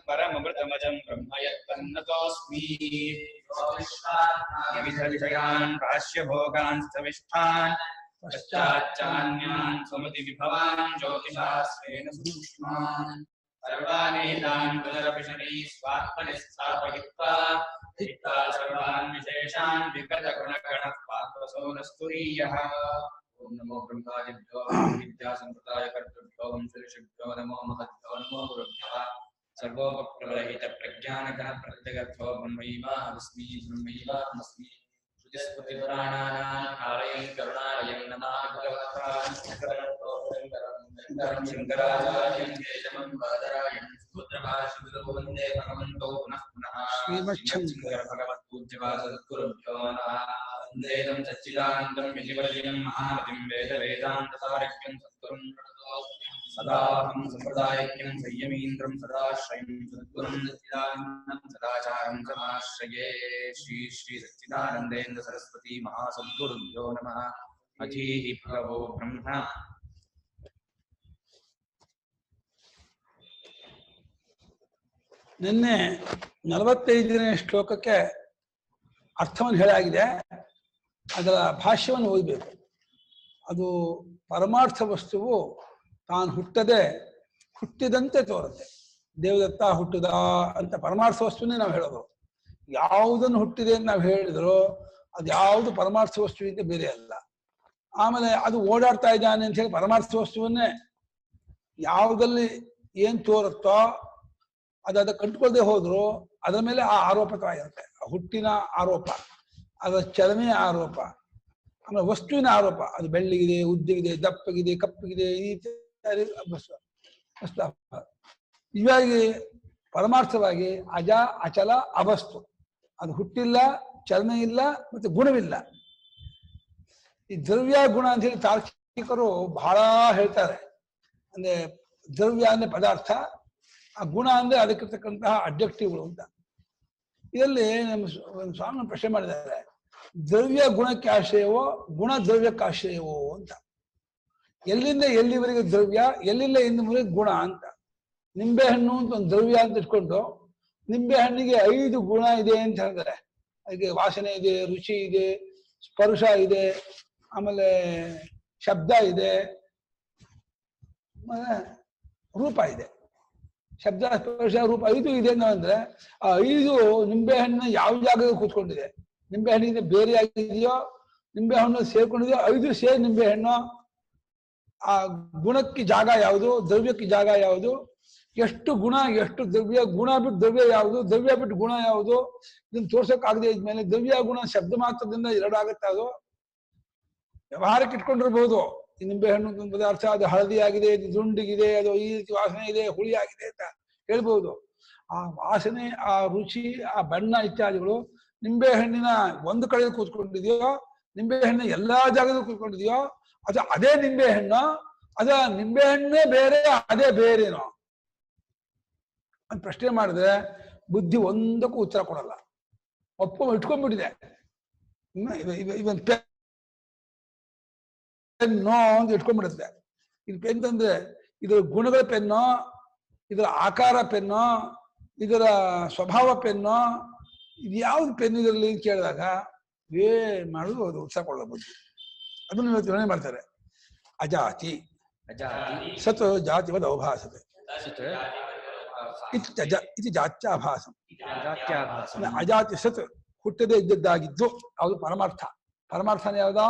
परमृतमजं ब्रह्म यत्तन्नतोऽस्मि विविधविषयान् भाष्यभोगान् स्थविष्ठान् पश्चाच्चान्यान् सुमतिविभवान् ज्योतिषास्त्रेण सूक्ष्मान् सर्वानेतान् पुनरपिशनि स्वात्मनि स्थापयित्वा हित्वा सर्वान् विशेषान् विगतगुणगणः पार्थसौरस्तुरीयः। ओम नमो ब्रह्मादिभ्यो विद्यासम्प्रदाय कर्तृभ्यो ऋषिभ्यो नमो महद्भ्यो नमो गुरुभ्यः। सर्वोपप्रलहित प्रज्ञानघन प्रत्यगर्थो ब्रह्मैवाहमस्मि ब्रह्मैवाहमस्मि श्रुतिस्मृतिपुराणानाम् आलयं करुणालयं नमामि भगवत्पादं शङ्कराचार्यं केशवं बादरायणं सूत्रभाष्यकृतो वन्दे भगवन्तो पुनः पुनः श्रीमच्छङ्करभगवत्पूज्यपादसद्गुरुभ्यो नमः। वन्देदं सच्चिदानन्दं विधिवरदिनं महामतिं वेदवेदान्तसारक्यं सद्गुरुं सदाहं सम्प्रदायज्ञं संयमीन्द्रं सदाश्रयं सद्गुरुं सच्चिदानन्दं सदाचारं समाश्रये। श्री श्री सच्चिदानन्देन्द्र सरस्वती महासद्गुरुभ्यो नमः। अधीः भगवो ब्रह्म। ನಿನ್ನೆ 45ನೇ ಶ್ಲೋಕಕ್ಕೆ ಅರ್ಥವನ್ನು ಹೇಳಾಗಿದೆ. ಅದರ ಭಾಷ್ಯವನ್ನು ಓದಬೇಕು. ಅದು ಪರಮಾರ್ಥ ವಸ್ತುವು ತಾನು ಹುಟ್ಟದೆ ಹುಟ್ಟಿದಂತೆ ತೋರುತ್ತೆ. ದೇವದತ್ತ ಹುಟ್ಟದ ಅಂತ ಪರಮಾರ್ಥ ವಸ್ತುವನ್ನೇ ನಾವು ಹೇಳೋದು. ಯಾವುದನ್ನು ಹುಟ್ಟಿದೆ ಅಂತ ನಾವು ಹೇಳಿದ್ರು ಅದು ಯಾವುದು ಪರಮಾರ್ಥ ವಸ್ತುವಿಂದ ಬೇರೆ ಅಲ್ಲ. ಆಮೇಲೆ ಅದು ಓಡಾಡ್ತಾ ಇದ್ದಾನೆ ಅಂತ ಹೇಳಿ ಪರಮಾರ್ಥ ವಸ್ತುವನ್ನೇ ಯಾವುದಲ್ಲಿ ಏನ್ ತೋರುತ್ತೋ ಅದು ಕಂಡುಕೊಳ್ಳದೆ ಹೋದ್ರು ಅದರ ಮೇಲೆ ಆ ಆರೋಪವಾಗಿರುತ್ತೆ. ಹುಟ್ಟಿನ ಆರೋಪ, ಅದರ ಚಲನೆಯ ಆರೋಪ, ಆಮೇಲೆ ವಸ್ತುವಿನ ಆರೋಪ. ಅದು ಬೆಳ್ಳಿಗಿದೆ, ಉದ್ದಗಿದೆ, ದಪ್ಪಗಿದೆ, ಕಪ್ಪಗಿದೆ, ಈ ನಿಜವಾಗಿ ಪರಮಾರ್ಥವಾಗಿ ಅಜ ಅಚಲ ಅವಸ್ತು. ಅದು ಹುಟ್ಟಿಲ್ಲ, ಚಲನೆ ಇಲ್ಲ, ಮತ್ತೆ ಗುಣವಿಲ್ಲ. ಈ ದ್ರವ್ಯ ಗುಣ ಅಂತ ಹೇಳಿ ತಾರ್ಕಿಕರು ಬಹಳ ಹೇಳ್ತಾರೆ. ಅಂದ್ರೆ ದ್ರವ್ಯ ಅಂದ್ರೆ ಪದಾರ್ಥ, ಆ ಗುಣ ಅಂದ್ರೆ ಅದಕ್ಕಿರ್ತಕ್ಕಂತಹ ಅಬ್ಜೆಕ್ಟಿವ್ಗಳು ಅಂತ. ಇದರಲ್ಲಿ ನಮ್ಮ ಸ್ವಾಮಿ ಪ್ರಶ್ನೆ ಮಾಡಿದ್ದಾರೆ, ದ್ರವ್ಯ ಗುಣಕ್ಕೆ ಆಶ್ರಯವೋ ಗುಣ ದ್ರವ್ಯಕ್ಕೆ ಆಶ್ರಯವೋ ಅಂತ. ಎಲ್ಲಿಂದ ಎಲ್ಲಿವರೆಗೆ ದ್ರವ್ಯ, ಎಲ್ಲಿಂದ ಎಲ್ಲಿವರೆಗೆ ಗುಣ ಅಂತ. ನಿಂಬೆ ಹಣ್ಣು ಅಂತ ಒಂದು ದ್ರವ್ಯ ಅಂತ ಇಟ್ಕೊಂಡು ನಿಂಬೆ ಹಣ್ಣಿಗೆ 5 ಗುಣ ಇದೆ ಅಂತ ಹೇಳ್ತಾರೆ. ಅದಕ್ಕೆ ವಾಸನೆ ಇದೆ, ರುಚಿ ಇದೆ, ಸ್ಪರ್ಶ ಇದೆ, ಆಮೇಲೆ ಶಬ್ದ ಇದೆ, ರೂಪ ಇದೆ. ಶಬ್ದ ಸ್ಪರ್ಶ ರೂಪ 5 ಇದೆ ಅಂದ್ರೆ ಆ 5 ನಿಂಬೆ ಹಣ್ಣು ಯಾವ ಜಾಗದಲ್ಲಿ ಕೂತ್ಕೊಂಡಿದೆ, ನಿಂಬೆ ಹಣ್ಣಿಗೆ ಬೇರೆ ಆಗಿದೆಯೋ, ನಿಂಬೆ ಹಣ್ಣು ಸೇರ್ಕೊಂಡಿದೆಯೋ, 5 ಸೇರಿ ನಿಂಬೆ ಹಣ್ಣು. ಆ ಗುಣಕ್ಕೆ ಜಾಗ ಯಾವುದು, ದ್ರವ್ಯಕ್ಕೆ ಜಾಗ ಯಾವುದು, ಎಷ್ಟು ಗುಣ ಎಷ್ಟು ದ್ರವ್ಯ, ಗುಣ ಬಿಟ್ಟು ದ್ರವ್ಯ ಯಾವುದು, ದ್ರವ್ಯ ಬಿಟ್ಟು ಗುಣ ಯಾವುದು, ಇದನ್ನು ತೋರ್ಸೋಕ್ಕಾಗದೆ ಇದ್ಮೇಲೆ ದ್ರವ್ಯ ಗುಣ ಶಬ್ದ ಮಾತ್ರದಿಂದ 2 ಆಗುತ್ತೆ. ಅದು ವ್ಯವಹಾರಕ್ಕೆ ಇಟ್ಕೊಂಡಿರ್ಬೋದು. ಈ ನಿಂಬೆ ಹಣ್ಣು ಪದಾರ್ಥ ಅದು ಹಳದಿ ಆಗಿದೆ, ಇದು ದುಂಡಿಗಿದೆ, ಅದು ಈ ರೀತಿ ವಾಸನೆ ಇದೆ, ಹುಳಿ ಆಗಿದೆ ಅಂತ ಹೇಳ್ಬೋದು. ಆ ವಾಸನೆ, ಆ ರುಚಿ, ಆ ಬಣ್ಣ ಇತ್ಯಾದಿಗಳು ನಿಂಬೆ ಹಣ್ಣಿನ ಒಂದು ಕಡೆ ಕೂತ್ಕೊಂಡಿದೆಯೋ, ನಿಂಬೆ ಹಣ್ಣಿನ ಎಲ್ಲಾ ಜಾಗದಲ್ಲೂ ಕೂತ್ಕೊಂಡಿದೆಯೋ, ಅದು ಅದೇ ನಿಂಬೆ ಹಣ್ಣು, ಅದ ನಿಂಬೆ ಹಣ್ಣೇ ಬೇರೆ, ಅದೇ ಬೇರೆನೋ ಅಂತ ಪ್ರಶ್ನೆ ಮಾಡಿದ್ರೆ ಬುದ್ಧಿ ಒಂದಕ್ಕೂ ಉತ್ತರ ಕೊಡಲ್ಲ. ಇಟ್ಕೊಂಡ್ಬಿಟ್ಟಿದೆ. ಇವನ್ ಪೆನ್ನೋ ಅಂತ ಇಟ್ಕೊಂಡ್ಬಿಡುತ್ತೆ. ಇದು ಪೆನ್ ಅಂದ್ರೆ ಇದರ ಗುಣಗಳ ಪೆನ್ನೋ, ಇದರ ಆಕಾರ ಪೆನ್ನೋ, ಇದರ ಸ್ವಭಾವ ಪೆನ್ನೋ, ಇದು ಯಾವ್ದು ಪೆನ್ ಇದರಲ್ಲಿ ಕೇಳಿದಾಗ ಏನ್ ಮಾಡುದು ಅದು ಉತ್ಸಾಹ ಕೊಡಲ್ಲ ಬುದ್ಧಿ. ಅದನ್ನು ಇವತ್ತು ಯೋಚನೆ ಮಾಡ್ತಾರೆ. ಅಜಾತಿ ಸತ್ ಜಾತಿವದ್ ಅವಭಾಸತೆ ಇದು ಜಾತ್ಯಾಭಾಸಂ. ಅಜಾತಿ ಸತ್ ಹುಟ್ಟದೇ ಇದ್ದದ್ದಾಗಿದ್ದು ಯಾವುದು ಪರಮಾರ್ಥ. ಪರಮಾರ್ಥನ ಯಾವ್ದ?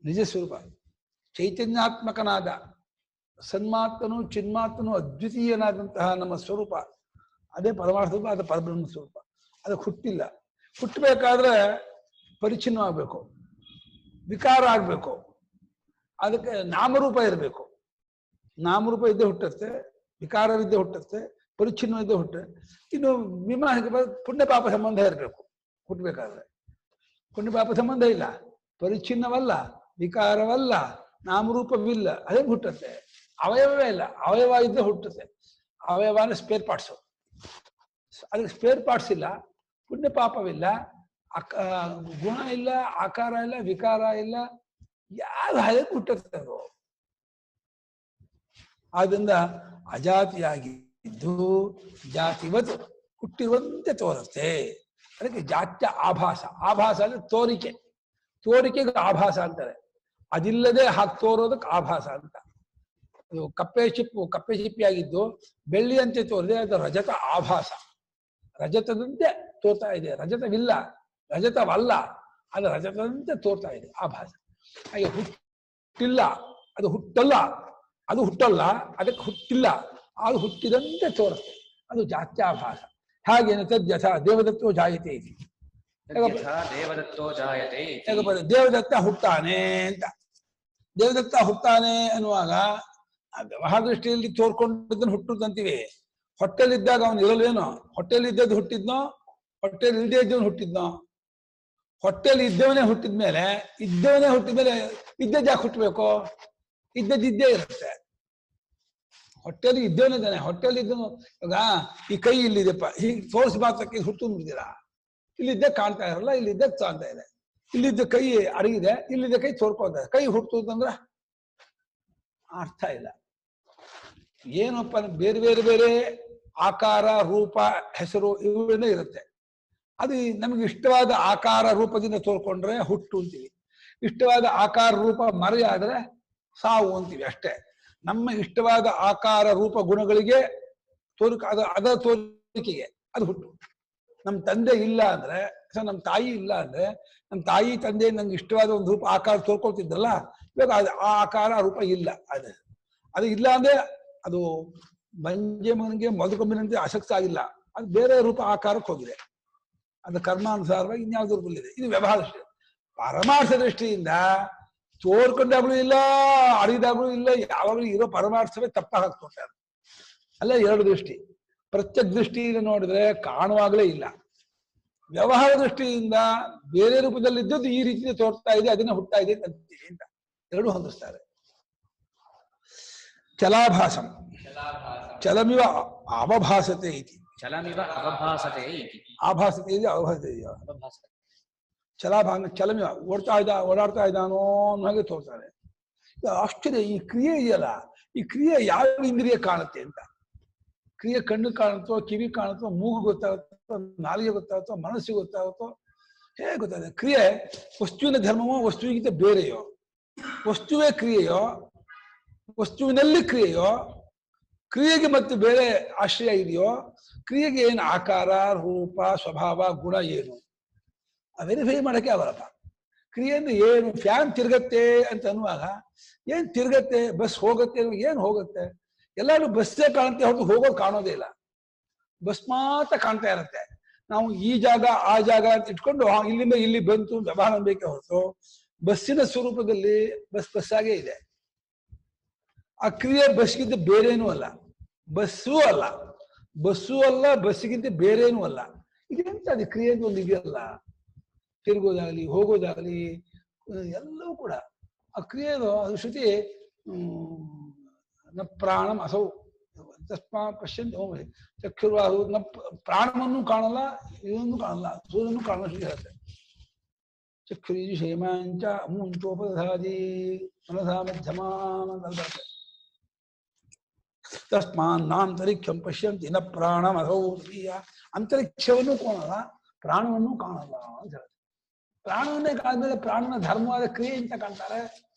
ನಿಜ ಸ್ವರೂಪ, ಚೈತನ್ಯಾತ್ಮಕನಾದ ಸನ್ಮಾತ್ಮನು ಚಿನ್ಮಾತ್ಮನು ಅದ್ವಿತೀಯನಾದಂತಹ ನಮ್ಮ ಸ್ವರೂಪ, ಅದೇ ಪರಮಾರ್ಥ ಸ್ವರೂಪ, ಅದು ಪರಬ್ರಹ್ಮ ಸ್ವರೂಪ. ಅದಕ್ಕೆ ಹುಟ್ಟಿಲ್ಲ. ಹುಟ್ಟಬೇಕಾದ್ರೆ ಪರಿಚ್ಛಿನ್ನವಾಗಬೇಕು, ವಿಕಾರ ಆಗ್ಬೇಕು, ಅದಕ್ಕೆ ನಾಮರೂಪ ಇರಬೇಕು. ನಾಮರೂಪ ಇದ್ದೇ ಹುಟ್ಟುತ್ತೆ, ವಿಕಾರವಿದ್ದೇ ಹುಟ್ಟುತ್ತೆ, ಪರಿಚ್ಛಿನ್ನವಿದ್ದೇ ಹುಟ್ಟುತ್ತೆ. ಇನ್ನು ಪುಣ್ಯ ಪಾಪ ಸಂಬಂಧ ಇರಬೇಕು. ಹುಟ್ಟಬೇಕಾದ್ರೆ ಪುಣ್ಯ ಪಾಪ ಸಂಬಂಧ ಇಲ್ಲ, ಪರಿಚ್ಛಿನ್ನವಲ್ಲ, ವಿಕಾರವಲ್ಲ, ನಾಮರೂಪವಿಲ್ಲ, ಅದೇ ಹುಟ್ಟುತ್ತೆ. ಅವಯವವೇ ಇಲ್ಲ, ಅವಯವ ಇದ್ದೇ ಹುಟ್ಟುತ್ತೆ. ಅವಯವ ಅಂದ್ರೆ ಸ್ಪೇರ್ ಪಾರ್ಟ್ಸು. ಅದಕ್ಕೆ ಸ್ಪೇರ್ ಪಾರ್ಟ್ಸ್ ಇಲ್ಲ, ಪುಣ್ಯ ಪಾಪವಿಲ್ಲ, ಗುಣ ಇಲ್ಲ, ಆಕಾರ ಇಲ್ಲ, ವಿಕಾರ ಇಲ್ಲ, ಯಾರು ಹಾಗೆ ಹುಟ್ಟಿರ್ತಾರೋ. ಆದ್ರಿಂದ ಅಜಾತಿಯಾಗಿದ್ದು ಜಾತಿವತ್ ಹುಟ್ಟಿರುವಂತೆ ತೋರುತ್ತೆ. ಅದಕ್ಕೆ ಜಾತ್ಯ ಆಭಾಸ. ಆಭಾಸ ಅಂದ್ರೆ ತೋರಿಕೆ. ತೋರಿಕೆಗೆ ಆಭಾಸ ಅಂತಾರೆ. ಅದಿಲ್ಲದೆ ಹಾಕಿ ತೋರೋದಕ್ಕೆ ಆಭಾಸ ಅಂತ. ಅದು ಕಪ್ಪೆ ಚಿಪ್ಪಿಯಾಗಿದ್ದು ಬೆಳ್ಳಿಯಂತೆ ತೋರಿದೆ, ಅದು ರಜತ ಆಭಾಸ. ರಜತದಂತೆ ತೋರ್ತಾ ಇದೆ. ರಜತವಿಲ್ಲ, ರಜತವಲ್ಲ, ಅದು ರಜತದಂತೆ ತೋರ್ತಾ ಇದೆ, ಆಭಾಸ. ಹಾಗೆ ಹುಟ್ಟಿಲ್ಲ, ಅದು ಹುಟ್ಟಲ್ಲ, ಅದು ಹುಟ್ಟಲ್ಲ, ಅದಕ್ಕೆ ಹುಟ್ಟಿಲ್ಲ, ಅದು ಹುಟ್ಟಿದಂತೆ ತೋರುತ್ತೆ, ಅದು ಜಾತ್ಯಾಭಾಸ. ಹಾಗೇನು ತದ್ಯಥ ದೇವದತ್ತೋ ಜಾಯತೆ ಇದೆ. ದೇವದತ್ತೋ ಜಾಯತೆ ದೇವದತ್ತ ಹುಟ್ಟಾನೆ ಅಂತ. ದೇವದತ್ತ ಹುಟ್ಟಾನೆ ಅನ್ನುವಾಗ ವ್ಯವಹಾರ ದೃಷ್ಟಿಯಲ್ಲಿ ತೋರ್ಕೊಂಡಿದ್ದನ್ನು ಹುಟ್ಟುದಂತೀವಿ. ಹೊಟ್ಟೆಲಿದ್ದಾಗ ಅವನು ಇರಲ್ವೇನೋ? ಹೊಟ್ಟೆಲಿದ್ದದ್ದು ಹುಟ್ಟಿದ್ನೋ, ಹೊಟ್ಟೆಲಿ ಇಲ್ಲದೆ ಇದ್ದವನು ಹುಟ್ಟಿದ್ನೋ? ಹೊಟ್ಟೆಲಿ ಇದ್ದವನೇ ಹುಟ್ಟಿದ್ಮೇಲೆ, ಇದ್ದವನೇ ಹುಟ್ಟಿದ್ಮೇಲೆ ಇದ್ದದ್ದು ಯಾಕೆ ಹುಟ್ಟಬೇಕು? ಇದ್ದೇ ಇರುತ್ತೆ. ಹೊಟ್ಟೆಲಿ ಇದ್ದವನೇ ತಾನೆ. ಹೊಟ್ಟೆಲಿ ಇದ್ದನು ಇವಾಗ ಈ ಕೈ ಇಲ್ಲಿದೆಪ್ಪ, ಹೀಗೆ ತೋರಿಸಿ ಮಾತ್ರಕ್ಕೆ ಹುಟ್ಟು ಬಿಡ್ತೀರಾ? ಇಲ್ಲಿದ್ದ ಕಾಣ್ತಾ ಇರಲ್ಲ, ಇಲ್ಲಿದ್ದ ಕಾಣ್ತಾ ಇದೆ. ಇಲ್ಲಿದ್ದ ಕೈ ಅಡಗಿದೆ, ಇಲ್ಲಿದ್ದ ಕೈ ತೋರ್ಕೊಳ್ತಾ ಇದೆ. ಕೈ ಹುಟ್ಟುದಂದ್ರ ಅರ್ಥ ಇಲ್ಲ. ಏನಪ್ಪ, ಬೇರೆ ಬೇರೆ ಬೇರೆ ಆಕಾರ, ರೂಪ, ಹೆಸರು ಇವುಗಳೇ ಇರುತ್ತೆ. ಅದು ನಮಗೆ ಇಷ್ಟವಾದ ಆಕಾರ ರೂಪದಿಂದ ತೋರ್ಕೊಂಡ್ರೆ ಹುಟ್ಟು ಅಂತೀವಿ. ಇಷ್ಟವಾದ ಆಕಾರ ರೂಪ ಮರೆಯಾದ್ರೆ ಸಾವು ಅಂತೀವಿ ಅಷ್ಟೇ. ನಮ್ಮ ಇಷ್ಟವಾದ ಆಕಾರ ರೂಪ ಗುಣಗಳಿಗೆ ಅದರ ತೋರಿಕೆಗೆ ಅದು ಹುಟ್ಟು. ನಮ್ಮ ತಂದೆ ಇಲ್ಲ ಅಂದ್ರೆ, ನಮ್ಮ ತಾಯಿ ಇಲ್ಲ ಅಂದ್ರೆ, ನಮ್ಮ ತಾಯಿ ತಂದೆ ನಂಗೆ ಇಷ್ಟವಾದ ಒಂದು ರೂಪ ಆಕಾರ ತೋರ್ಕೊಳ್ತಿದ್ದಲ್ಲ, ಇವಾಗ ಆ ಆಕಾರ ರೂಪ ಇಲ್ಲ. ಅದು ಇಲ್ಲ ಅಂದ್ರೆ ಅದು ಮಂಜೆ ಮನೆಗೆ ಮಧುಕೊಂಬಿನಂತೆ ಅಶಕ್ತ ಆಗಿಲ್ಲ, ಅದು ಬೇರೆ ರೂಪ ಆಕಾರಕ್ಕೆ ಹೋಗಿದೆ. ಅದು ಕರ್ಮಾನುಸಾರವಾಗಿ ಇನ್ಯಾವುದೋ ರೂಪದಲ್ಲಿದೆ. ಇದು ವ್ಯವಹಾರ ದೃಷ್ಟಿ. ಪರಮಾರ್ಥ ದೃಷ್ಟಿಯಿಂದ ತೋರ್ಕೊಂಡಾಗ್ಲೂ ಇಲ್ಲ, ಅರಿದಾಗ್ಲೂ ಇಲ್ಲ, ಯಾವಾಗಲೂ ಇರೋ ಪರಮಾರ್ಥವೇ ತಪ್ಪಾಗಿ ಹಾಕ್ಕೊಡ್ತಾರೆ. ಅಲ್ಲೇ ಎರಡು ದೃಷ್ಟಿ. ಪ್ರತ್ಯಕ್ಷ ದೃಷ್ಟಿಯಿಂದ ನೋಡಿದ್ರೆ ಕಾಣುವಾಗಲೇ ಇಲ್ಲ. ವ್ಯವಹಾರ ದೃಷ್ಟಿಯಿಂದ ಬೇರೆ ರೂಪದಲ್ಲಿದ್ದದ್ದು ಈ ರೀತಿಯಲ್ಲಿ ತೋರ್ತಾ ಇದೆ, ಅದನ್ನ ಹುಟ್ತಾ ಇದೆ ಅಂತ ಎರಡು ಹೊಂದಿಸ್ತಾರೆ. ಚಲಾಭಾಸಂ ಚಲಮಿವ ಅವಭಾಸತೆ ಇತಿ. ಚಲಮಿವ ಅವಭಾಸತೆ ಇತಿ. ಆಭಾಸತೆ ಇದೆ, ಅವಭಾಸತೆ ಇದೆಯಾ? ಚಲಮಿವ ಓಡಾಡ್ತಾ ಇದ್ದಾನೋ ಅನ್ನೋ ಹಾಗೆ ತೋರ್ತಾರೆ. ಆಶ್ಚರ್ಯ, ಈ ಕ್ರಿಯೆ ಇದೆಯಲ್ಲ, ಈ ಕ್ರಿಯೆ ಯಾವ ಇಂದ್ರಿಯ ಕಾಣುತ್ತೆ ಅಂತ. ಕ್ರಿಯೆ ಕಣ್ಣು ಕಾಣುತ್ತೋ, ಕಿವಿ ಕಾಣುತ್ತೋ, ಮೂಗು ಗೊತ್ತಾಗುತ್ತೋ, ನಾಲಿಗೆ ಗೊತ್ತಾಗುತ್ತೋ, ಮನಸ್ಸಿಗೆ ಗೊತ್ತಾಗುತ್ತೋ, ಹೇಗೆ ಗೊತ್ತಾಗುತ್ತೆ? ಕ್ರಿಯೆ ವಸ್ತುವಿನ ಧರ್ಮವೋ ವಸ್ತುವಿಗಿಂತ ಬೇರೆಯೋ? ವಸ್ತುವೇ ಕ್ರಿಯೆಯೋ? ವಸ್ತುವಿನಲ್ಲಿ ಕ್ರಿಯೆಯೋ? ಕ್ರಿಯೆಗೆ ಮತ್ತೆ ಬೇರೆ ಆಶ್ರಯ ಇದೆಯೋ? ಕ್ರಿಯೆಗೆ ಏನು ಆಕಾರ, ರೂಪ, ಸ್ವಭಾವ, ಗುಣ ಏನು ವೆರಿಫೈ ಮಾಡಕ್ಕೆ ಆಗಲ್ಲಪ್ಪ. ಕ್ರಿಯೆ ಅಂದ್ರೆ ಏನು? ಫ್ಯಾನ್ ತಿರ್ಗತ್ತೆ ಅಂತ ಅನ್ನುವಾಗ ಏನ್ ತಿರ್ಗತ್ತೆ? ಬಸ್ ಹೋಗುತ್ತೆ, ಏನ್ ಹೋಗುತ್ತೆ? ಎಲ್ಲಾರು ಬಸ್ಸೇ ಕಾಣುತ್ತೆ ಹೊರತು ಹೋಗೋದು ಕಾಣೋದೇ ಇಲ್ಲ. ಬಸ್ ಮಾತ್ರ ಕಾಣ್ತಾ ಇರತ್ತೆ. ನಾವು ಈ ಜಾಗ ಆ ಜಾಗ ಅಂತ ಇಟ್ಕೊಂಡು ಇಲ್ಲಿಂದ ಇಲ್ಲಿ ಬಂತು ವ್ಯವಹಾರ ಬೇಕೇ ಹೊರತು ಬಸ್ಸಿನ ಸ್ವರೂಪದಲ್ಲಿ ಬಸ್ಸಾಗೇ ಇದೆ. ಆ ಕ್ರಿಯೆ ಬಸ್ಗಿಂತ ಬೇರೇನೂ ಅಲ್ಲ, ಬಸ್ಸೂ ಅಲ್ಲ, ಬಸ್ಸೂ ಅಲ್ಲ, ಬಸ್ಸಿಗಿಂತ ಬೇರೇನೂ ಅಲ್ಲ. ಇದೆಂತ ಅದು ಕ್ರಿಯೆ ಅಂತ ಒಂದು ಇದೆಯಲ್ಲ, ತಿರುಗೋದಾಗ್ಲಿ ಹೋಗೋದಾಗ್ಲಿ ಎಲ್ಲವೂ ಕೂಡ ಆ ಕ್ರಿಯೆದು ಅದು ಶ್ರುತಿ ನ ಪ್ರಾಣಂ ಅಸೌ ತಸ್ಮಾ ಪಶ್ಯಂತ ಚಕ್ಷುರ್ವಾಹು. ನ ಪ್ರಾಣವನ್ನು ಕಾಣಲ್ಲ, ಇದನ್ನು ಕಾಣಲ್ಲ, ಸೂರ್ಯನು ಕಾಣಲ್ಲ ಶ್ರುತಿ ಹೇಳುತ್ತೆ. ಚಕ್ಷುರಿ ಕ್ಷೇಮಾಂಚ ಮುಂಚೋಪಧಾದಿ ಮನಸಾ ಮಧ್ಯಮಾನ ಅಂತ ಬರುತ್ತೆ. ತಸ್ಮಾನ್ ನಾಂತರಿಕ್ಷಂ ಪಶ್ಯಂತಿ ನ ಪ್ರಾಣಂ ಅಸೌ. ಅಂತರಿಕ್ಷವನ್ನು ಕಾಣಲ್ಲ, ಪ್ರಾಣವನ್ನು ಕಾಣಲ್ಲ ಅಂತ ಹೇಳುತ್ತೆ. ಪ್ರಾಣವನ್ನೇ ಕಾದ್ಮೇಲೆ ಪ್ರಾಣನ ಧರ್ಮವಾದ ಕ್ರಿಯೆ ಅಂತ ಕಾಣ್ತಾರೆ.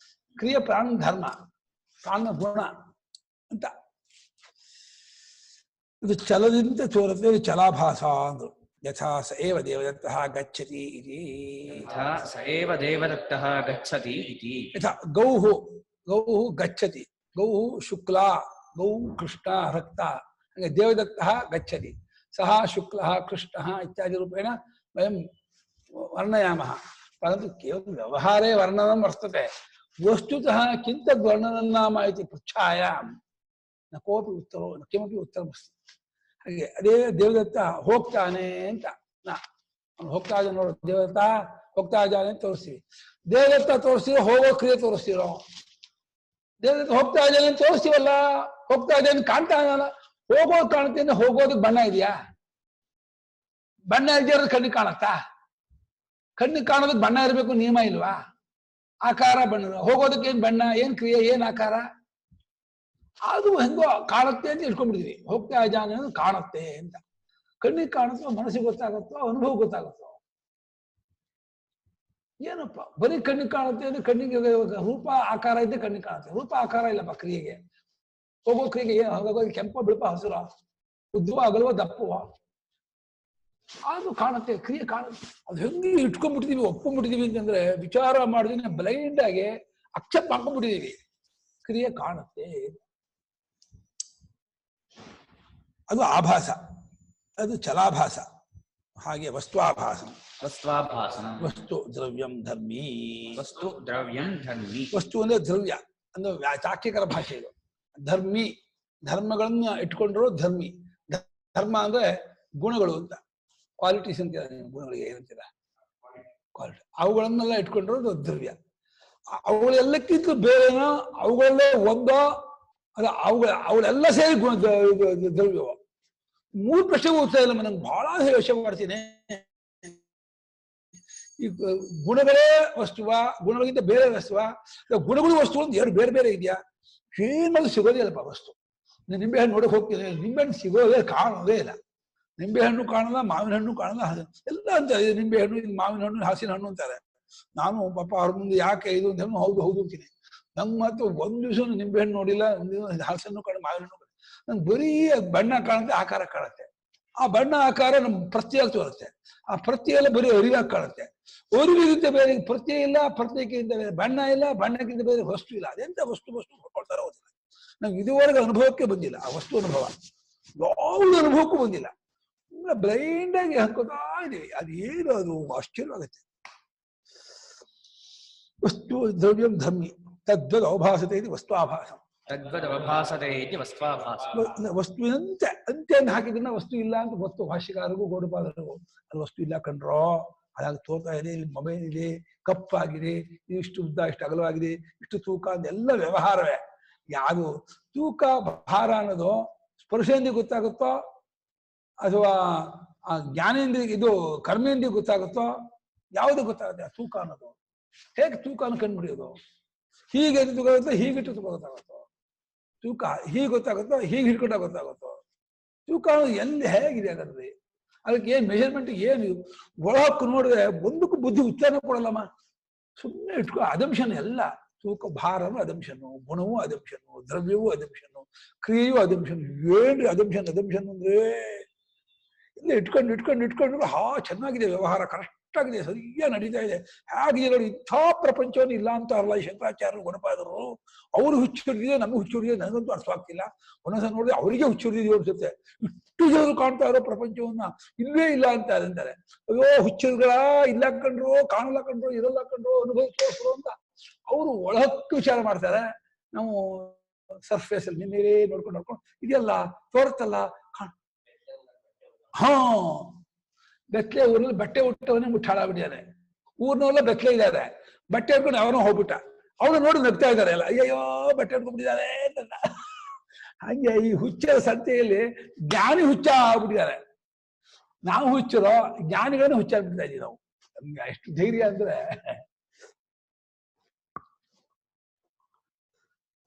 ಕ್ರಿಯೆ ಪ್ರಾಣನ ಧರ್ಮ, ಪ್ರಾಣನ ಗುಣ ಅಂತ. ಇದು ಚಲದಿಂದ ತೋರುತ್ತೆ, ಇದು ಚಲಾಭಾಸ ಅಂದ್ರು. ಯಥಾ ಸ ಏವ ದೇವದತ್ತಃ ಗಚ್ಚತಿ ಇತಿ. ಯಥಾ ಸ ಏವ ದೇವದತ್ತಃ ಗಚ್ಚತಿ ಇತಿ. ಯಥಾ ಗೌಹು ಗಚ್ಚತಿ. ಗೌಹು ಶುಕ್ಲ, ಗೌ ಕೃಷ್ಣ ರಕ್ತ. ಹಾಗೆ ದೇವದತ್ತಃ ಗಚ್ಚತಿ. ಸಹ ಶುಕ್ಲ ಕೃಷ್ಣ ಇತ್ಯಾದಿ ರೂಪೇಣ ವಯಂ ವರ್ಣಯಾಮಃ. ಪರಂತು ಕೇವಲ ವ್ಯವಹಾರೇ ವರ್ಣನಂ ವರ್ತತೆ. ವಸ್ತುತಃ ಕಿಂತದ್ ವರ್ಣನಂ ನಾಮ ಇತಿ ಪೃಚ್ಛಾಯಾಂ ನ ಕೋಪಿ ಉತ್ತರೋ ನ ಕಿಮಪಿ ಉತ್ತರಮಸ್ತಿ. ಹಾಗೆ ಅದೇ ದೇವದತ್ತ ಹೋಗ್ತಾನೆ ಅಂತ ಅವನು ಹೋಗ್ತಾ ಇದ್ದಾನೆ ನೋಡು, ದೇವದತ್ತ ಹೋಗ್ತಾ ಇದ್ದಾನೆ ಅಂತ ತೋರಿಸ್ತೀವಿ. ದೇವದತ್ತ ತೋರಿಸ್ತೀರೋ ಹೋಗೋ ಕ್ರಿಯೆ ತೋರಿಸ್ತೀರೋ? ದೇವದತ್ತ ಹೋಗ್ತಾ ಇದ್ದಾನೆ ಅಂತ ತೋರಿಸ್ತೀವಲ್ಲ, ಹೋಗ್ತಾ ಇದ್ದಾನೆ ಕಾಣ್ತಾ ಇದ್ದಾನ. ಹೋಗೋದು ಕಾಣುತ್ತೆ ಅಂದ್ರೆ ಹೋಗೋದಕ್ಕೆ ಬಣ್ಣ ಇದೆಯಾ? ಬಣ್ಣ ಇದೆಯಾ ಕಣ್ಣಿಗೆ ಕಾಣತ್ತಾ? ಕಣ್ಣಿಗೆ ಕಾಣೋದಕ್ಕೆ ಬಣ್ಣ ಇರಬೇಕು ನಿಯಮ ಇಲ್ವಾ? ಆಕಾರ ಬಣ್ಣ ಹೋಗೋದಕ್ಕೆ ಏನ್ ಬಣ್ಣ, ಏನ್ ಕ್ರಿಯೆ, ಏನ್ ಆಕಾರ, ಅದು ಹೆಂಗೋ ಕಾಣುತ್ತೆ ಅಂತ ಇಟ್ಕೊಂಡ್ಬಿಡ್ತೀವಿ. ಹೋಗ್ತಾ ಜಾನ ಕಾಣುತ್ತೆ ಅಂತ. ಕಣ್ಣಿಗೆ ಕಾಣುತ್ತೋ, ಮನಸ್ಸಿಗೆ ಗೊತ್ತಾಗುತ್ತೋ, ಅನುಭವ ಗೊತ್ತಾಗುತ್ತೋ? ಏನಪ್ಪ ಬರೀ ಕಣ್ಣಿಗೆ ಕಾಣುತ್ತೆ ಅಂದ್ರೆ ಕಣ್ಣಿಗೆ ರೂಪ ಆಕಾರ ಇದ್ದೇ ಕಣ್ಣಿಗೆ ಕಾಣುತ್ತೆ. ರೂಪ ಆಕಾರ ಇಲ್ಲಪ್ಪ ಕ್ರಿಯೆಗೆ. ಹೋಗೋ ಕ್ರಿಯೆಗೆ ಏನು ಹೋಗೋದು? ಕೆಂಪ, ಬಿಳುಪ, ಹಸುರ, ಉದ್ದುವ, ಅಗಲುವ, ದಪ್ಪುವ, ಅದು ಕಾಣುತ್ತೆ, ಕ್ರಿಯೆ ಕಾಣುತ್ತೆ. ಅದು ಹೆಂಗೆ ಇಟ್ಕೊಂಡ್ಬಿಟ್ಟಿದೀವಿ, ಒಪ್ಕೊಂಡ್ಬಿಟ್ಟಿದೀವಿ ಅಂತಂದ್ರೆ ವಿಚಾರ ಮಾಡಿದ್ರೆ ಬ್ಲೈಂಡ್ ಆಗಿ ಅಕ್ಸೆಪ್ಟ್ ಮಾಡ್ಕೊಂಡ್ಬಿಟ್ಟಿದೀವಿ. ಕ್ರಿಯೆ ಕಾಣುತ್ತೆ, ಅದು ಆಭಾಸ, ಅದು ಚಲಾಭಾಸ. ಹಾಗೆ ವಸ್ತ್ವಾಭಾಸ. ವಸ್ತ್ವಾಭಾಸನ. ವಸ್ತು ದ್ರವ್ಯಂ ಧರ್ಮಿ. ವಸ್ತು ದ್ರವ್ಯಂ ಧರ್ಮಿ. ವಸ್ತು ಅಂದ್ರೆ ದ್ರವ್ಯ ಅಂದ್ರೆ ಚಾಕ್ಯಕರ ಭಾಷೆ ಇದು. ಧರ್ಮಿ, ಧರ್ಮಗಳನ್ನ ಇಟ್ಕೊಂಡಿರೋ ಧರ್ಮಿ. ಧರ್ಮ ಅಂದ್ರೆ ಗುಣಗಳು ಅಂತ, ಕ್ವಾಲಿಟೀಸ್ ಅಂತೀರ ಗುಣಗಳಿಗೆ, ಏನಂತೀರ ಕ್ವಾಲಿಟಿ. ಅವುಗಳನ್ನೆಲ್ಲ ಇಟ್ಕೊಂಡಿರೋದು ದ್ರವ್ಯ. ಅವುಗಳೆಲ್ಲಕ್ಕಿಂತ ಬೇರೆನೋ, ಅವುಗಳಲ್ಲೇ ಒಂದೋ ಅದ, ಅವುಗಳೆಲ್ಲ ಸೇರಿ ಗುಣ ದ್ರವ್ಯವ. 3 ಪ್ರಶ್ನೆ ಓದ್ತಾ ಇಲ್ಲ ನನಗೆ ಬಹಳ ಯೋಚನೆ ಮಾಡ್ತೀನಿ. ಈ ಗುಣಗಳೇ ವಸ್ತುವ, ಗುಣಗಳಿಗಿಂತ ಬೇರೆ ವಸ್ತುವ, ಗುಣಗಳು ವಸ್ತು ಅಂತ 2 ಬೇರೆ ಬೇರೆ ಇದೆಯಾ? ಏನದು ಸಿಗೋದೇ ಇಲ್ಲಪ್ಪ ವಸ್ತು. ನಿಂಬೆ ಹಣ್ಣು ನೋಡಕ್ ಹೋಗ್ತೀನಿ, ನಿಂಬೆ ಹಣ್ಣು ಸಿಗೋದೇ ಕಾಣೋದೇ ಇಲ್ಲ. ನಿಂಬೆ ಹಣ್ಣು ಕಾಣಲ್ಲ, ಮಾವಿನ ಹಣ್ಣು ಕಾಣಲ್ಲ, ಎಲ್ಲ ಅಂತಾರೆ ನಿಂಬೆ ಹಣ್ಣು, ಮಾವಿನ ಹಣ್ಣು, ಹಲಸಿನ ಹಣ್ಣು ಅಂತಾರೆ. ನಾನು ಪಾಪ ಅವ್ರ ಮುಂದೆ ಯಾಕೆ ಇದು ಅಂತ ಹೌದು ಹೌದು ಅಂತೀನಿ. ನಂಗೆ ಮಾತ್ರ ಒಂದ್ ದಿವಸ ನಿಂಬೆ ಹಣ್ಣು ನೋಡಿಲ್ಲ, ಒಂದ್ ದಿವಸ ಹಲಸನ್ನು ಕಾಣ, ಮಾವಿನ ಹಣ್ಣು. ನಂಗೆ ಬರೀ ಬಣ್ಣ ಕಾಣುತ್ತೆ, ಆಕಾರ ಕಾಣುತ್ತೆ. ಆ ಬಣ್ಣ ಆಕಾರ ನಮ್ ಪ್ರತ್ಯೇಕ ತೋರುತ್ತೆ. ಆ ಪ್ರತ್ಯಯ ಎಲ್ಲ ಬರೀ ಅರಿವಾಗಿ ಕಾಣುತ್ತೆ. ಅರಿವಿಗಿಂತ ಬೇರೆ ಪ್ರತ್ಯಯ ಇಲ್ಲ, ಪ್ರತ್ಯೇಕಿಂತ ಬೇರೆ ಬಣ್ಣ ಇಲ್ಲ, ಬಣ್ಣಕ್ಕಿಂತ ಬೇರೆ ವಸ್ತು ಇಲ್ಲ. ಅದೆಂತ ವಸ್ತು ಹೊಡ್ಕೊಳ್ತಾರ ಹೋದಿಲ್ಲ. ನಂಗೆ ಇದುವರೆಗೆ ಅನುಭವಕ್ಕೆ ಬಂದಿಲ್ಲ ಆ ವಸ್ತು ಅನುಭವ, ಯಾವುದು ಅನುಭವಕ್ಕೂ ಬಂದಿಲ್ಲ. ಬ್ಲೈಂಡ್ ಆಗಿ ಹಾಕೋತಾ ಇದೀವಿ. ಅದು ಏನು, ಅದು ಆಶ್ಚರ್ಯವಾಗುತ್ತೆ. ವಸ್ತು ದ್ರವ್ಯಂ ಧರ್ಮಿ ತದ್ವದ್ ಅವಭಾಸತೆ ಇದು ವಸ್ತ್ವಾಭಾಸ. ತದ್ವದವಭಾಸತೆ ಇತಿ ವಸ್ತ್ವಾಭಾಸ. ವಸ್ತುವಿನಂತೆ ಅಂತ್ಯವನ್ನು ಹಾಕಿದ್ರೆ ವಸ್ತು ಇಲ್ಲ ಅಂತ ಗೊತ್ತು ಭಾಷ್ಯಕಾರರಿಗೂ ಗೌಡಪಾದರಿಗೂ. ಅದು ವಸ್ತು ಇಲ್ಲ ಕಣ್ರೋ, ಅದಾಗಿ ತೋರ್ತಾ ಇದೆ. ಇಲ್ಲಿ ಮೊಬೈಲ್ ಇದೆ, ಕಪ್ಪಾಗಿದೆ, ಇಷ್ಟು ಉದ್ದ, ಇಷ್ಟು ಅಗಲವಾಗಿದೆ, ಇಷ್ಟು ತೂಕ, ಅದೆಲ್ಲ ವ್ಯವಹಾರವೇ. ಯಾವುದು ತೂಕ ಭಾರ ಅನ್ನೋದು ಸ್ಪರ್ಶೇಂದ್ರಿಗೆ ಗೊತ್ತಾಗುತ್ತೋ ಅಥವಾ ಜ್ಞಾನೇಂದ್ರಿಯ ಇದು ಕರ್ಮೇಂದ್ರಿಗೆ ಗೊತ್ತಾಗುತ್ತೋ? ಯಾವುದು ಗೊತ್ತಾಗುತ್ತೆ ಆ ತೂಕ ಅನ್ನೋದು? ಹೇಗೆ ತೂಕನ ಕಂಡುಹಿಡಿಯೋದು? ಹೀಗೆ ಗೊತ್ತಾಗುತ್ತೋ, ಹೀಗಿಟ್ಟು ತೂಕ ಗೊತ್ತಾಗುತ್ತೋ? ತೂಕ ಹೀಗೆ ಗೊತ್ತಾಗುತ್ತೋ, ಹೀಗೆ ಹಿಡ್ಕೊಂಡಾಗ ಗೊತ್ತಾಗುತ್ತೋ? ತೂಕ ಅನ್ನೋದು ಎಲ್ಲಿ ಹೇಗಿದೆ ಅದರಲ್ಲಿ? ಅದಕ್ಕೆ ಏನ್ ಮೆಜರ್ಮೆಂಟ್ ಏನು? ಒಳಹಕ್ಕು ನೋಡಿದ್ರೆ ಒಂದಕ್ಕೂ ಬುದ್ಧಿ ಉಚ್ಚಾರ ಕೊಡಲ್ಲಮ್ಮ. ಸುಮ್ಮನೆ ಇಟ್ಕೊ. ಅದಂಶನ್ ಎಲ್ಲ ತೂಕ, ಭಾರವೂ ಅದಂಶನ್ನು, ಗುಣವೂ ಅದಂಶನ್ನು, ದ್ರವ್ಯವೂ ಅದಂಶನ್ನು, ಕ್ರಿಯೆಯೂ ಅದಂಶನ್ನು. ಏನ್ರಿ ಅದಂಶನ್? ಅದಂಶನ್ ಅಂದ್ರೆ ಇಲ್ಲ ಇಟ್ಕೊಂಡು ಚೆನ್ನಾಗಿದೆ ವ್ಯವಹಾರ, ಕರೆಕ್ಟ್ ಆಗಿದೆ, ಸರಿಯಾಗಿ ನಡೀತಾ ಇದೆ. ಹಾಗೆ ನೋಡಿ, ಇಂಥ ಪ್ರಪಂಚವನ್ನು ಇಲ್ಲ ಅಂತ ಅಲ್ಲ ಈ ಶಂಕರಾಚಾರ್ಯರು ಗುಣಪಾದರು. ಅವರು ಹುಚ್ಚುರಿದೆ, ನಮಗೆ ಹುಚ್ಚುರಿದೆ, ನನಗಂತೂ ಅರ್ಥವಾಗ್ತಿಲ್ಲ. ಒಂದೊಂದ್ಸಲ ನೋಡಿದ್ರೆ ಅವರಿಗೆ ಹುಚ್ಚುರಿದೆಯೋ ಅನ್ಸುತ್ತೆ. ಇಷ್ಟು ಜನರು ಕಾಣ್ತಾ ಇರೋ ಪ್ರಪಂಚವನ್ನ ಇಲ್ಲವೇ ಇಲ್ಲ ಅಂತ ಅಂತಾರೆ. ಅಯ್ಯೋ ಹುಚ್ಚರುಗಳ ಇಲ್ಲ ಕಂಡ್ರು, ಕಾಣಲ್ಲ ಕಂಡ್ರು, ಇರಲ್ಲ ಕಂಡ್ರು, ಅನುಭವಿಸೋರು ಅಂತ ಅವರು ಒಳಹಕ್ಕು ವಿಚಾರ ಮಾಡ್ತಾರೆ. ನಾವು ಸರ್ಫೇಸ್ ಅಲ್ಲಿ ನಿನ್ನೆ ನೋಡ್ಕೊಂಡು ಇದೆಲ್ಲ ತೋರುತ್ತಲ್ಲ. ಹಾ, ಬೆತ್ತಲೆ ಊರಲ್ಲಿ ಬಟ್ಟೆ ಉಟ್ಟವನೇ ಮುಟ್ಟಾಡಾಗ್ಬಿಟ್ಟಿದ್ದಾನೆ. ಊರ್ನವಲ್ಲ ಬೆತ್ತಲೆ ಇದ್ದಾರೆ, ಬಟ್ಟೆ ಹಿಡ್ಕೊಂಡು ಅವನು ಹೋಗ್ಬಿಟ್ಟ. ಅವನು ನೋಡಿ ನಗ್ತಾ ಇದ್ದಾರೆ ಎಲ್ಲ, ಅಯ್ಯಯ್ಯೋ ಬಟ್ಟೆ ಹಿಡ್ಕೊಂಡ್ಬಿಟ್ಟಿದ್ದಾರೆ ಅಂತ. ಹಂಗೆ ಈ ಹುಚ್ಚರ ಸಂತೆಯಲ್ಲಿ ಜ್ಞಾನಿ ಹುಚ್ಚ ಆಗ್ಬಿಟ್ಟಿದ್ದಾರೆ. ನಾವು ಹುಚ್ಚರೋ, ಜ್ಞಾನಿಗಳನ್ನ ಹುಚ್ಚಾಗ್ಬಿಡ್ತಾ ಇದೀವಿ ನಾವು. ನಮ್ಗೆ ಎಷ್ಟು ಧೈರ್ಯ ಅಂದ್ರೆ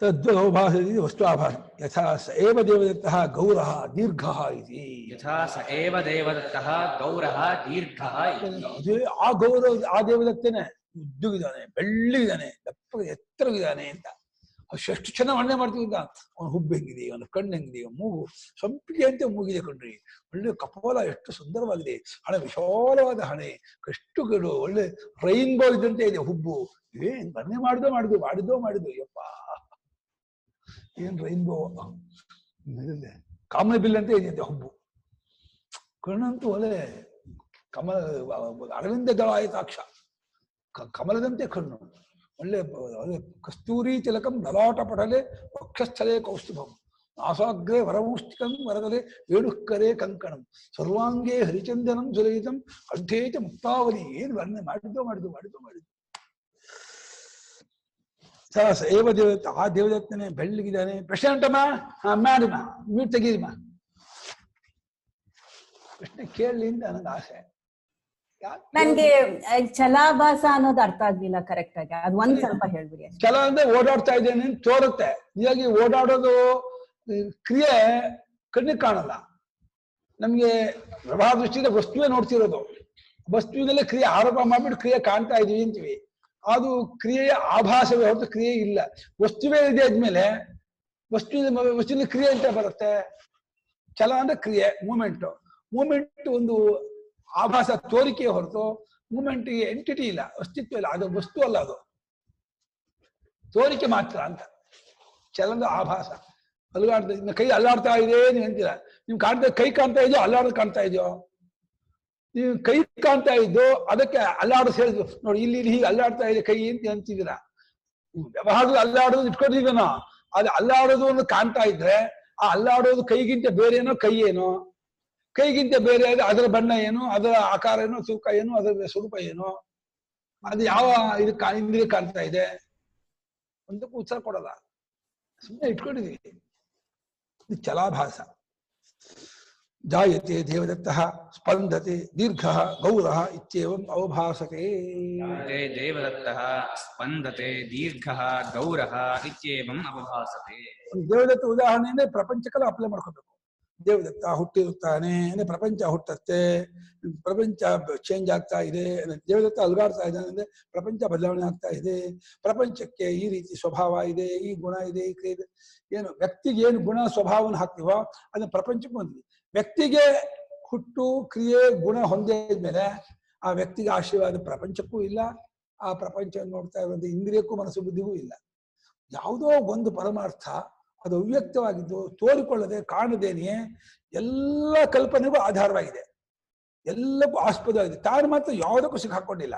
ತದ್ವದವಭಾಸತೆ ವಸ್ತ್ವಾಭಾಸ. ಯಥಾ ಸ ಏವ ದೇವದತ್ತಃ ಗೌರಃ ದೀರ್ಘಃ ಇತಿ. ಯಥಾ ಸ ಏವ ದೇವದತ್ತಃ ಗೌರಃ ದೀರ್ಘಃ ಇತಿ. ಅದೇ ಆ ಗೌರವ, ಆ ದೇವದತ್ತೇನೆ ಉದ್ದುಗಿದ್ದಾನೆ, ಬೆಳ್ಳಿಗಿದ್ದಾನೆ, ದಪ್ಪ ಎತ್ತರವಿದ್ದಾನೆ ಅಂತ. ಅಷ್ಟು ಚೆನ್ನಾಗಿ ವರ್ಣನೆ ಮಾಡ್ತೀವಿ ಅಂತ. ಅವನ ಹುಬ್ಬು ಹೆಂಗಿದೆ, ಅವನ ಕಣ್ಣು ಹೆಂಗಿದೆ, ಮೂಗು ಸಂಪಿಗೆ ಅಂತ ಮೂಗಿದೆ ಕಣ್ರಿ. ಒಳ್ಳೆ ಕಪಾಲ ಎಷ್ಟು ಸುಂದರವಾಗಿದೆ, ಹಣೆ ವಿಶಾಲವಾದ ಹಣೆ, ಎಷ್ಟು ಗಡು, ಒಳ್ಳೆ ರೈನ್ಬೋ ಇದ್ದಂತೆ ಇದೆ ಹುಬ್ಬು. ಏನ್ ವರ್ಣನೆ ಮಾಡಿದ್ದು ಯಪ್ಪ, ಏನ್ ರೈನ್ಬೋ, ಕಾಮನ ಬಿಲ್ ಅಂತ ಇದೆಯಂತೆ ಹುಬ್ಬು. ಕಣ್ಣಂತೂ ಒಳ್ಳೆ ಕಮಲ, ಅರವಿಂದ ದಳ ಆಯತಾಕ್ಷ, ಕಮಲದಂತೆ ಕಣ್ಣು. ಒಳ್ಳೆ ಕಸ್ತೂರಿ ತಿಲಕಂ ಲಲಾಟ ಪಟಲೆ ವಕ್ಷಸ್ಥಲೇ ಕೌಸ್ತುಭಂ ನಾಸಾಗ್ರೆ ವರಮೌಷ್ಟಿಕಂ ವರದಲೆ ವೇಣುಕರೆ ಕಂಕಣಂ ಸರ್ವಾಂಗೇ ಹರಿಚಂದನಂ ಸುಲಲಿತಂ ಕಂಠೇಚ ಮುಕ್ತಾವಲಿ. ಏನು ವರ್ಣನೆ ಮಾಡಿದ್ದು. ಸ ಏವ ದೇವದತ್ತ, ಆ ದೇವದತ್ತನೇ ಬೆಳ್ಳಿಗಿದ್ದಾನೆ. ಪ್ರಶ್ನೆ ಉಂಟಮ್ಮ? ಮಾಡಿಮ್ಮ, ಮ್ಯೂಟ್ ತೆಗೀರಿಮ್ಮ. ಪ್ರಶ್ನೆ ಕೇಳಲಿ ಅಂತ ನನಗೆ ಆಸೆ. ನನ್ಗೆ ಛಲಾಭಾಸ ಅನ್ನೋದು ಅರ್ಥ ಆಗ್ಲಿಲ್ಲ ಕರೆಕ್ಟ್ ಆಗಿ, ಅದು ಒಂದ್ ಸ್ವಲ್ಪ ಹೇಳ್ಬಿಡಿ. ಛಲ ಅಂದ್ರೆ ಓಡಾಡ್ತಾ ಇದ್ದೇನೆ ಅಂತ ತೋರುತ್ತೆ. ಹೀಗಾಗಿ ಓಡಾಡೋದು ಕ್ರಿಯೆ ಕಣ್ಣಿಗೆ ಕಾಣಲ್ಲ. ನಮ್ಗೆ ವ್ಯವಹಾರ ದೃಷ್ಟಿಯಿಂದ ವಸ್ತುವೇ ನೋಡ್ತಿರೋದು. ವಸ್ತುವಿನಲ್ಲೇ ಕ್ರಿಯೆ ಆರೋಪ ಮಾಡ್ಬಿಟ್ಟು ಕ್ರಿಯೆ ಕಾಣ್ತಾ ಇದೀವಿ ಅಂತೀವಿ. ಅದು ಕ್ರಿಯೆಯ ಆಭಾಸವೇ ಹೊರತು ಕ್ರಿಯೆ ಇಲ್ಲ. ವಸ್ತುವೇ ಇದೆ ಆದ್ಮೇಲೆ ವಸ್ತುವಿನ ಕ್ರಿಯೆ ಅಂತ ಬರುತ್ತೆ. ಛಲ ಅಂದ್ರೆ ಕ್ರಿಯೆ, ಮೂಮೆಂಟ್. ಮೂಮೆಂಟ್ ಒಂದು ಆಭಾಸ, ತೋರಿಕೆ ಹೊರತು ಮೂಮೆಂಟ್ ಎಂಟಿಟಿ ಇಲ್ಲ, ಅಸ್ತಿತ್ವ ಇಲ್ಲ. ಅದು ವಸ್ತು ಅಲ್ಲ, ಅದು ತೋರಿಕೆ ಮಾತ್ರ ಅಂತ. ಛಲದ ಆಭಾಸ. ಅಲ್ಲಾಡ್ತಾ ಕೈ ಅಲ್ಲಾಡ್ತಾ ಇದೆ ನೀವು ಅಂತೀರ. ನಿಮ್ ಕೈ ಕಾಣ್ತಾ ಇದೆಯೋ ಅಲ್ಲಾಡೋದು ಕಾಣ್ತಾ ಇದೆಯೋ? ನೀವು ಕೈ ಕಾಣ್ತಾ ಇದ್ದು ಅದಕ್ಕೆ ಅಲ್ಲಾಡೋದು ಹೇಳಿದ್ರು ನೋಡಿ, ಇಲ್ಲಿ ಹೀಗೆ ಅಲ್ಲಾಡ್ತಾ ಇದೆ ಕೈ ಅಂತ ಅಂತಿದ್ದೀರಾ. ವ್ಯವಹಾರದಲ್ಲಿ ಅಲ್ಲಾಡೋದು ಇಟ್ಕೊಂಡಿದ್ದೀನೋ, ಅದು ಅಲ್ಲಾಡೋದು ಒಂದು ಕಾಣ್ತಾ ಇದ್ರೆ ಆ ಅಲ್ಲಾಡೋದು ಕೈಗಿಂತ ಬೇರೆ ಏನೋ, ಕೈ ಏನೋ. ಕೈಗಿಂತ ಬೇರೆ ಆದ್ರೆ ಅದರ ಬಣ್ಣ ಏನು, ಅದರ ಆಕಾರ ಏನು, ತೂಕ ಏನು, ಅದರ ಸ್ವರೂಪ ಏನು, ಅದು ಯಾವ ಇಂದ್ರಿಯ ಕಾಣ್ತಾ ಇದೆ ಒಂದಕ್ಕೂ ಉತ್ತರ ಕೊಡಲ್ಲ. ಸುಮ್ಮನೆ ಇಟ್ಕೊಂಡಿದೀವಿ. ಇದು ಛಲಾಭಾಸ. ಜಾಯತೆ ದೇವದತ್ತಃ ಸ್ಪಂದತೆ ದೀರ್ಘಃ ಗೌರಃ ಇತ್ಯೇವಂ ಅವಭಾಸತೆ. ದೇವದತ್ತಃ ಸ್ಪಂದತೆ ದೀರ್ಘಃ ಗೌರಃ ಇತ್ಯೇವಂ ಅವಭಾಸತೆ. ದೇವದತ್ತ ಉದಾಹರಣೆಯಿಂದ ಪ್ರಪಂಚಕ್ಕೆಲ್ಲ ಅಪ್ಲೈ ಮಾಡ್ಕೋಬೇಕು. ದೇವದತ್ತ ಹುಟ್ಟಿರುತ್ತಾನೆ ಅಂದ್ರೆ ಪ್ರಪಂಚ ಹುಟ್ಟತ್ತೆ, ಪ್ರಪಂಚ ಚೇಂಜ್ ಆಗ್ತಾ ಇದೆ. ದೇವದತ್ತ ಅಲ್ಗಾಡ್ತಾ ಇದ್ದಾನೆ ಅಂದ್ರೆ ಪ್ರಪಂಚ ಬದಲಾವಣೆ ಆಗ್ತಾ ಇದೆ. ಪ್ರಪಂಚಕ್ಕೆ ಈ ರೀತಿ ಸ್ವಭಾವ ಇದೆ, ಈ ಗುಣ ಇದೆ, ಈ ಕ್ರಿಯೆ ಇದೆ. ಏನು ವ್ಯಕ್ತಿಗೆ ಏನು ಗುಣ ಸ್ವಭಾವವನ್ನು ಹಾಕ್ತೀವೋ ಅದನ್ನ ಪ್ರಪಂಚಕ್ಕೂ ಹೊಂದ್ವಿ. ವ್ಯಕ್ತಿಗೆ ಹುಟ್ಟು ಕ್ರಿಯೆ ಗುಣ ಹೊಂದಿದ್ಮೇಲೆ ಆ ವ್ಯಕ್ತಿಗೆ ಆಶೀರ್ವಾದ ಪ್ರಪಂಚಕ್ಕೂ ಇಲ್ಲ, ಆ ಪ್ರಪಂಚವನ್ನು ನೋಡ್ತಾ ಇರುವಂತ ಇಂದ್ರಿಯಕ್ಕೂ ಮನಸ್ಸು ಬುದ್ಧಿಗೂ ಇಲ್ಲ. ಯಾವುದೋ ಒಂದು ಪರಮಾರ್ಥ ಅದು ಅವ್ಯಕ್ತವಾಗಿದ್ದು ತೋರಿಕೊಳ್ಳದೆ ಕಾಣದೇನೆಯೇ ಎಲ್ಲ ಕಲ್ಪನೆಗೂ ಆಧಾರವಾಗಿದೆ, ಎಲ್ಲಕ್ಕೂ ಆಸ್ಪದವಾಗಿದೆ. ತಾನು ಮಾತ್ರ ಯಾವುದಕ್ಕೂ ಸಿಕ್ಕಾಕೊಂಡಿಲ್ಲ,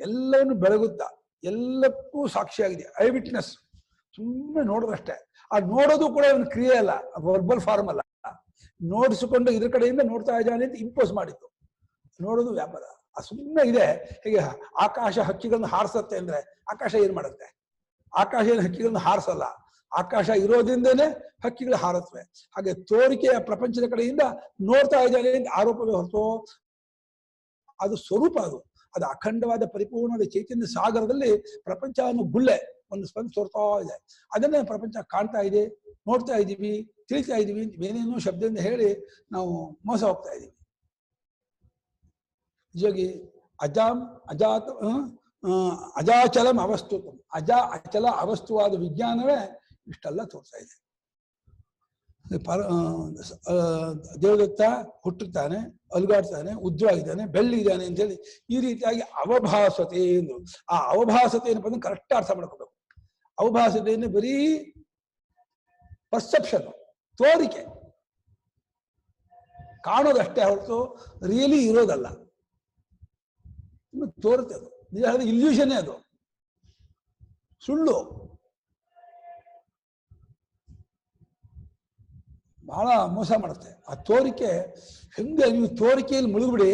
ಎಲ್ಲವನ್ನು ಬೆಳಗುತ್ತಾ ಎಲ್ಲಕ್ಕೂ ಸಾಕ್ಷಿಯಾಗಿದೆ. Eye witness. ಸುಮ್ಮನೆ ನೋಡೋದಷ್ಟೇ. ಆ ನೋಡೋದು ಕೂಡ ಒಂದು ಕ್ರಿಯೆ ಅಲ್ಲ, ವರ್ಬಲ್ ಫಾರ್ಮ್ ಅಲ್ಲ. ನೋಡಿಸಿಕೊಂಡು ಇದ್ರ ಕಡೆಯಿಂದ ನೋಡ್ತಾ ಇದ್ದಾನೆ ಅಂತ ಇಂಪೋಸ್ ಮಾಡಿದ್ದು. ನೋಡೋದು ವ್ಯಾಪಾರ. ಆ ಸುಮ್ಮನೆ ಇದೆ. ಹೇಗೆ ಆಕಾಶ ಹಕ್ಕಿಗಳನ್ನು ಹಾರಿಸತ್ತೆ ಅಂದ್ರೆ ಆಕಾಶ ಏನ್ ಮಾಡುತ್ತೆ? ಆಕಾಶ ಏನು ಹಕ್ಕಿಗಳನ್ನು ಹಾರಿಸಲ್ಲ. ಆಕಾಶ ಇರೋದ್ರಿಂದನೇ ಹಕ್ಕಿಗಳು ಹಾರುತ್ತವೆ. ಹಾಗೆ ತೋರಿಕೆಯ ಪ್ರಪಂಚದ ಕಡೆಯಿಂದ ನೋಡ್ತಾ ಇದ್ದಾನೆ ಅಂತ ಆರೋಪವೇ ಹೊರತು ಅದು ಸ್ವರೂಪ. ಅದು ಅಖಂಡವಾದ ಪರಿಪೂರ್ಣವಾದ ಚೈತನ್ಯ ಸಾಗರದಲ್ಲಿ ಪ್ರಪಂಚ ಅನ್ನೋ ಗುಳ್ಳೆ ಒಂದು ಸ್ಪಂದ ತೋರ್ತಾ ಇದೆ. ಅದನ್ನೇ ಪ್ರಪಂಚ ಕಾಣ್ತಾ ಇದೆ, ನೋಡ್ತಾ ಇದ್ದೀವಿ, ತಿಳಿತಾ ಇದ್ದೀವಿ ಅಂತ ಏನೇನೋ ಶಬ್ದದಿಂದ ಹೇಳಿ ನಾವು ಮೋಸ ಹೋಗ್ತಾ ಇದ್ದೀವಿ. ನಿಜವಾಗಿ ಅಜಾಚಲಂ ಅವಸ್ತು, ಅಚಲ ಅವಸ್ತುವಾದ ವಿಜ್ಞಾನವೇ ಇಷ್ಟೆಲ್ಲ ತೋರ್ತಾ ಇದೆ. ದೇವದತ್ತ ಹುಟ್ಟುತ್ತಾನೆ, ಅಲುಗಾಡ್ತಾನೆ, ಉದ್ದವಾಗಿದ್ದಾನೆ, ಬೆಳ್ಳಿದ್ದಾನೆ ಅಂತ ಹೇಳಿ ಈ ರೀತಿಯಾಗಿ ಅವಭಾಸತೆ ಎಂದು. ಆ ಅವಭಾಸತೆ ಏನಪ್ಪ ಕರೆಕ್ಟ್ ಅರ್ಥ ಮಾಡ್ಕೋಬೇಕು. ಅವಭಾಸತೆಯನ್ನು ಬರೀ ಪರ್ಸೆಪ್ಷನ್, ತೋರಿಕೆ, ಕಾಣೋದಷ್ಟೇ ಹೊರತು ರಿಯಲಿ ಇರೋದಲ್ಲ. ತೋರುತ್ತೆ ಅದು. ನಿಜ ಹೇಳಿದ್ರೆ ಇಲ್ಯೂಷನ್ನೇ ಅದು, ಸುಳ್ಳು. ಬಹಳ ಮೋಸ ಮಾಡುತ್ತೆ ಆ ತೋರಿಕೆ. ಹೆಂಗೆ ನೀವು ತೋರಿಕೆಯಲ್ಲಿ ಮುಳುಗ್ಬಿಡಿ,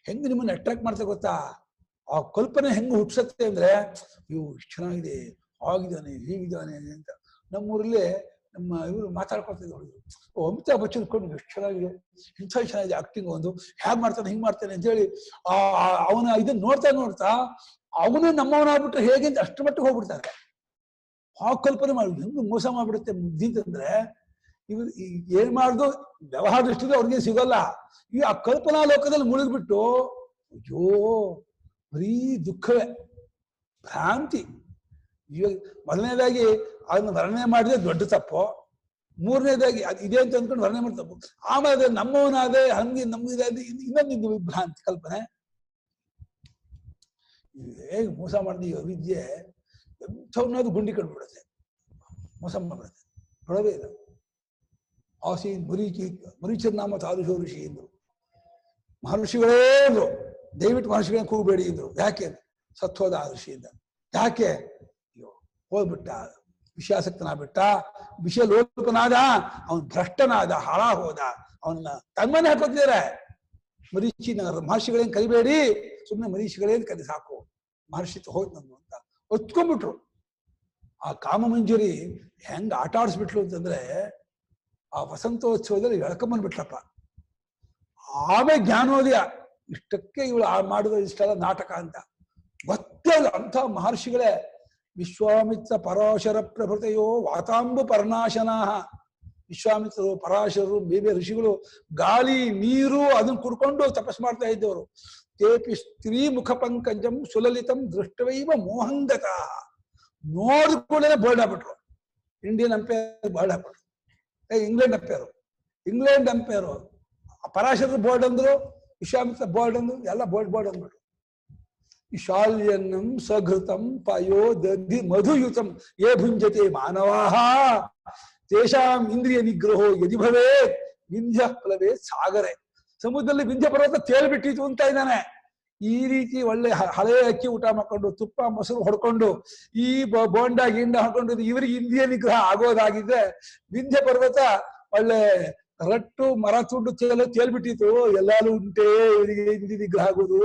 ಹೆಂಗೆ ನಿಮ್ಮನ್ನು ಅಟ್ರಾಕ್ಟ್ ಮಾಡ್ತಾ ಗೊತ್ತಾ? ಆ ಕಲ್ಪನೆ ಹೆಂಗೆ ಹುಟ್ಟಿಸುತ್ತೆ ಅಂದ್ರೆ, ಇವು ಇಷ್ಟು ಚೆನ್ನಾಗಿದೆ, ಆಗಿದ್ದಾನೆ, ಹೀಗಿದ್ದಾನೆ ಅಂತ. ನಮ್ಮೂರಲ್ಲಿ ನಮ್ಮ ಇವರು ಮಾತಾಡ್ಕೊಳ್ತಿದ್ರು. ಅಮಿತಾಬ್ ಬಚ್ಚನ್ ಕೊಂಡು ಎಷ್ಟು ಚೆನ್ನಾಗಿದೆ, ಇಂಥ ಚೆನ್ನಾಗಿದೆ ಆಕ್ಟಿಂಗ್, ಒಂದು ಹೇಗೆ ಮಾಡ್ತಾನೆ, ಹಿಂಗೆ ಮಾಡ್ತಾನೆ ಅಂತ ಹೇಳಿ ಅವನ ಇದನ್ನ ನೋಡ್ತಾ ನೋಡ್ತಾ ಅವನು ನಮ್ಮವನಾಗ್ಬಿಟ್ರೆ ಹೇಗೆ ಅಂತ ಅಷ್ಟು ಮಟ್ಟಿಗೆ ಹೋಗ್ಬಿಡ್ತಾರೆ. ಆ ಕಲ್ಪನೆ ಮಾಡಿ ಹೆಂಗೆ ಮೋಸ ಮಾಡ್ಬಿಡುತ್ತೆ ಬುದ್ಧಿ ಅಂತಂದ್ರೆ, ಇವ್ರು ಏನ್ ಮಾಡ್ದು ವ್ಯವಹಾರ ದೃಷ್ಟಿಗೆ ಅವ್ರಿಗೆ ಸಿಗೋಲ್ಲ. ಈ ಆ ಕಲ್ಪನಾ ಲೋಕದಲ್ಲಿ ಮುಳುಗ್ಬಿಟ್ಟು ಅಯ್ಯೋ ಬರೀ ದುಃಖವೇ, ಭ್ರಾಂತಿ. ಇವಾಗ ಮೊದಲನೇದಾಗಿ ಅದನ್ನ ವರ್ಣನೆ ಮಾಡಿದ್ರೆ ದೊಡ್ಡ ತಪ್ಪು. ಮೂರನೇದಾಗಿ ಅದು ಇದೆ ಅಂತ ಅಂದ್ಕೊಂಡು ವರ್ಣನೆ ಮಾಡಿ ತಪ್ಪು. ಆಮೇಲೆ ನಮ್ಮವನಾದೆ ಹಂಗೆ ನಮ್ಗಿದಾದ ಇನ್ನೊಂದು ಭ್ರಾಂತಿ ಕಲ್ಪನೆ. ಹೇಗೆ ಮೋಸ ಮಾಡಿದ ಅವಿದ್ಯೆ ಎಂಥವನ್ನಾದ್ರು ಗುಂಡಿ ಕಂಡುಬಿಡುತ್ತೆ, ಮೋಸ ಮಾಡ್ಬಿಡುತ್ತೆ, ಬಿಡೋದೇ ಇಲ್ಲ. ಆಸೀನ್ ಮರೀಚರ್ ನಾಮ ತಾದುಷೋ ಋಷಿ ಎಂದ್ರು. ಮಹರ್ಷಿಗಳೇ ಅಂದ್ರು, ದಯವಿಟ್ಟು ಮಹರ್ಷಿಗಳನ್ನ ಕೂಗಬೇಡಿ ಎಂದ್ರು. ಯಾಕೆ? ಸತ್ವದ ಆ ಋಷಿಯಿಂದ. ಯಾಕೆ? ಅಯ್ಯೋ ಹೋಗ್ಬಿಟ್ಟ, ವಿಷಯಾಸಕ್ತನಾಗ್ಬಿಟ್ಟ, ವಿಷಯ ಲೋಕನಾದ, ಅವನ್ ಭ್ರಷ್ಟನಾದ, ಹಾಳ ಹೋದ, ಅವನ್ನ ತನ್ಮನೆ ಹಾಕೋತಿದ್ದಾರೆ. ಮಹರ್ಷಿಗಳೇನ್ ಕರಿಬೇಡಿ, ಸುಮ್ಮನೆ ಮರೀಷಿಗಳೇನ್ ಕರಿ ಸಾಕು, ಮಹರ್ಷಿ ಹೋದ್ ನಮ್ದು ಅಂತ ಒತ್ಕೊಂಡ್ಬಿಟ್ರು. ಆ ಕಾಮಮಂಜುರಿ ಹೆಂಗ ಆಟ ಆಡಿಸ್ಬಿಟ್ಲು ಅಂತಂದ್ರೆ, ಆ ವಸಂತೋತ್ಸವದಲ್ಲಿ ಎಳ್ಕೊಂಬಂದ್ಬಿಟ್ಲಪ್ಪ. ಆಮೇಲೆ ಜ್ಞಾನೋದಯ ಇಷ್ಟಕ್ಕೆ ಇವಳು ಮಾಡಿದ ಇಷ್ಟೆಲ್ಲ ನಾಟಕ ಅಂತ ಗೊತ್ತೇ ಇಲ್ಲ. ಅಂಥ ಮಹರ್ಷಿಗಳೇ ವಿಶ್ವಾಮಿತ್ರ ಪರಾಶರ ಪ್ರಭೃತೆಯೋ ವಾತಾಂಬು ಪರ್ಣಾಶನಾ. ವಿಶ್ವಾಮಿತ್ರರು, ಪರಾಶರರು, ಬೇರೆ ಋಷಿಗಳು ಗಾಳಿ ನೀರು ಅದನ್ನ ಕುಡ್ಕೊಂಡು ತಪಸ್ ಮಾಡ್ತಾ ಇದ್ದವರು. ತೇಪಿ ಸ್ತ್ರೀ ಮುಖ ಪಂಕಜಂ ಸುಲಲಿತಂ ದೃಷ್ಟವೈವ ಮೋಹಂಗತ. ನೋಡಿಕೊಳ್ಳೇ ಬೋರ್ಡ್ ಆಗ್ಬಿಟ್ರು. ಇಂಡಿಯನ್ ಅಂಪೈರ್ ಬೋರ್ಡ್ ಆಗ್ಬಿಟ್ರು. ಇಂಗ್ಲೆಂಡ್ ಅಂಪೈರು ಪರಾಶರ ಬೋರ್ಡ್ ಅಂದ್ರು, ವಿಶ್ವಾಮಿತ್ರ ಬೋರ್ಡ್ ಅಂದ್ರು, ಎಲ್ಲ ಬೋರ್ಡ್ ಅಂದ್ಬಿಟ್ರು. ಶಾಲ್ಯನ್ನಂ ಸಘೃತಂ ಪಯೋ ದಧಿ ಮಧುಯುತಂ ಯೇ ಭುಂಜತೆ ಮಾನವಾಹ ತೇಷಾಂ ಇಂದ್ರಿಯ ನಿಗ್ರಹೋ ಯದಿ ಭವೇ ವಿಂಧ್ಯ ಪ್ಲವೇ ಸಾಗರೆ. ಸಮುದ್ರದಲ್ಲಿ ವಿಂಧ್ಯ ಪರ್ವತ ತೇಲ್ಬಿಟ್ಟಿತು ಅಂತ ಇದ್ದಾನೆ. ಈ ರೀತಿ ಒಳ್ಳೆ ಹಳೆ ಅಕ್ಕಿ ಊಟ ಮಾಡ್ಕೊಂಡು ತುಪ್ಪ ಮೊಸರು ಹೊಡ್ಕೊಂಡು ಈ ಬೋಂಡ ಗಿಂಡ ಹಾಕೊಂಡು ಇವರಿಗೆ ಇಂದ್ರಿಯ ನಿಗ್ರಹ ಆಗೋದಾಗಿದ್ರೆ ವಿಂಧ್ಯ ಪರ್ವತ ಒಳ್ಳೆ ರಟ್ಟು ಮರ ತುಂಡು ತೇಲ್ಬಿಟ್ಟಿತ್ತು. ಎಲ್ಲಾರು ಉಂಟೆ ಇವರಿಗೆ ಇಂದ್ರಿಯ ನಿಗ್ರಹ ಆಗೋದು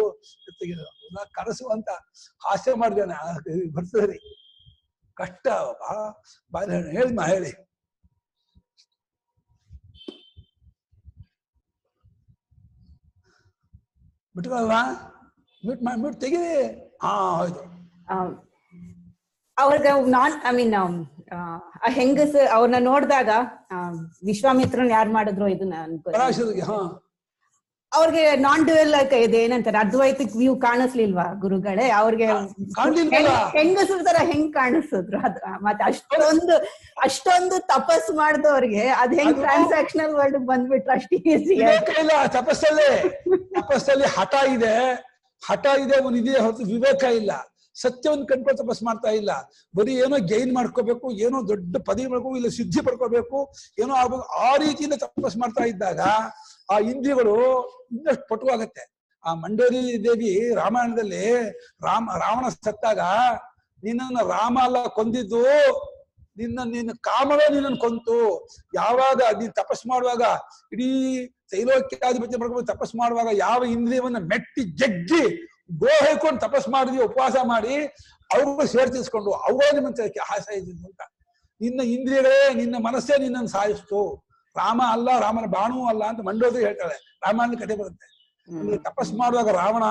ಕನಸು ಅಂತ ಹಾಸ್ಯ ಮಾಡಿದಾನೆ. ಬರ್ತದೆ ಕಷ್ಟ ಹೇಳಿ ಬಿಟ್ಕೊಳಲ್ವಾ? ಮ್ಯೂಟ್ ತೆಗೀರಿ. ಹೌದು. ಅವ್ರಿಗೆ ಆ ಹೆಂಗಸ್ ಅವ್ರನ್ನ ನೋಡಿದಾಗ ವಿಶ್ವಾಮಿತ್ರನ್ ಯಾರು ಮಾಡಿದ್ರು ಇದನ್ನ ಅವ್ರಿಗೆ ನಾನ್ ಡ್ಯುಯಲ್ ಇದೆ ಏನಂತಾರೆ ಅದ್ವೈತಕ್ ವ್ಯೂ ಕಾಣಿಸ್ಲಿಲ್ವಾ ಗುರುಗಳೇ? ಅವ್ರಿಗೆ ಹೆಂಗಸ್ರ ತರ ಹೆಂಗ್ ಕಾಣಿಸಿದ್ರು? ಮತ್ತೆ ಅಷ್ಟೊಂದು ತಪಸ್ ಮಾಡಿದವ್ರಿಗೆ ಅದ್ ಹೆಂಗ್ ಟ್ರಾನ್ಸಾಕ್ಷನಲ್ ವರ್ಲ್ಡ್ ಬಂದ್ಬಿಟ್ರು ಅಷ್ಟು ಈಸಿ? ತಪಸ್ಸಲ್ಲಿ ಹಠ ಇದೆ ಒಂದಿದೆ ಹೊರತು ವಿವೇಕ ಇಲ್ಲ. ಸತ್ಯವನ್ನು ಕಂಡ್ಕೊಂಡು ತಪಸ್ ಮಾಡ್ತಾ ಇಲ್ಲ. ಬರೀ ಏನೋ ಗೈನ್ ಮಾಡ್ಕೋಬೇಕು, ಏನೋ ದೊಡ್ಡ ಪದವಿ ಮಾಡ್ಕೋಬೇಕು, ಇಲ್ಲ ಸಿದ್ಧಿ ಪಡ್ಕೋಬೇಕು, ಏನೋ ಆಗ್ಬೇಕು, ಆ ರೀತಿಯಿಂದ ತಪಸ್ ಮಾಡ್ತಾ ಇದ್ದಾಗ ಆ ಇಂದ್ರಿಯಗಳು ಇನ್ನಷ್ಟು ಪಟುವಾಗತ್ತೆ. ಆ ಮಂಡೋರಿ ದೇವಿ ರಾಮಾಯಣದಲ್ಲಿ ರಾವಣ ಸತ್ತಾಗ ನಿನ್ನನ್ನು ರಾಮ ಅಲ್ಲ ಕೊಂದಿದ್ದು, ನಿನ್ನ ಕಾಮವೇ ನಿನ್ನನ್ನು ಕೊಂತು. ಯಾವಾಗ ನೀನ್ ತಪಸ್ ಮಾಡುವಾಗ ಇಡೀ ತೈಲೋಕ್ಯಾಧಿಪತ್ಯ ಮಾಡ್ಕೊಂಡು ತಪಸ್ ಮಾಡುವಾಗ ಯಾವ ಇಂದ್ರಿಯವನ್ನ ಮೆಟ್ಟಿ ಜಗ್ಗಿ ಗೋಹೈಕೊಂಡು ತಪಸ್ ಮಾಡಿದ್ವಿ, ಉಪವಾಸ ಮಾಡಿ ಅವುಗಳು ಸೇರ್ತಿಸ್ಕೊಂಡು ಅವುಗಳೇ ನಿಮ್ಮಂತ ಸಾಯಿಸಿದ್ದು ಅಂತ. ನಿನ್ನ ಇಂದ್ರಿಯಗಳೇ, ನಿನ್ನ ಮನಸ್ಸೇ ನಿನ್ನನ್ನು ಸಾಯಿಸ್ತು. ರಾಮ ಅಲ್ಲ, ರಾಮನ ಬಾಣೂ ಅಲ್ಲ ಅಂತ ಮಂಡೋದರಿ ಹೇಳ್ತಾಳೆ. ರಾಮಾಯಣದ ಕಥೆ ಬರುತ್ತೆ. ತಪಸ್ ಮಾಡುವಾಗ ರಾವಣ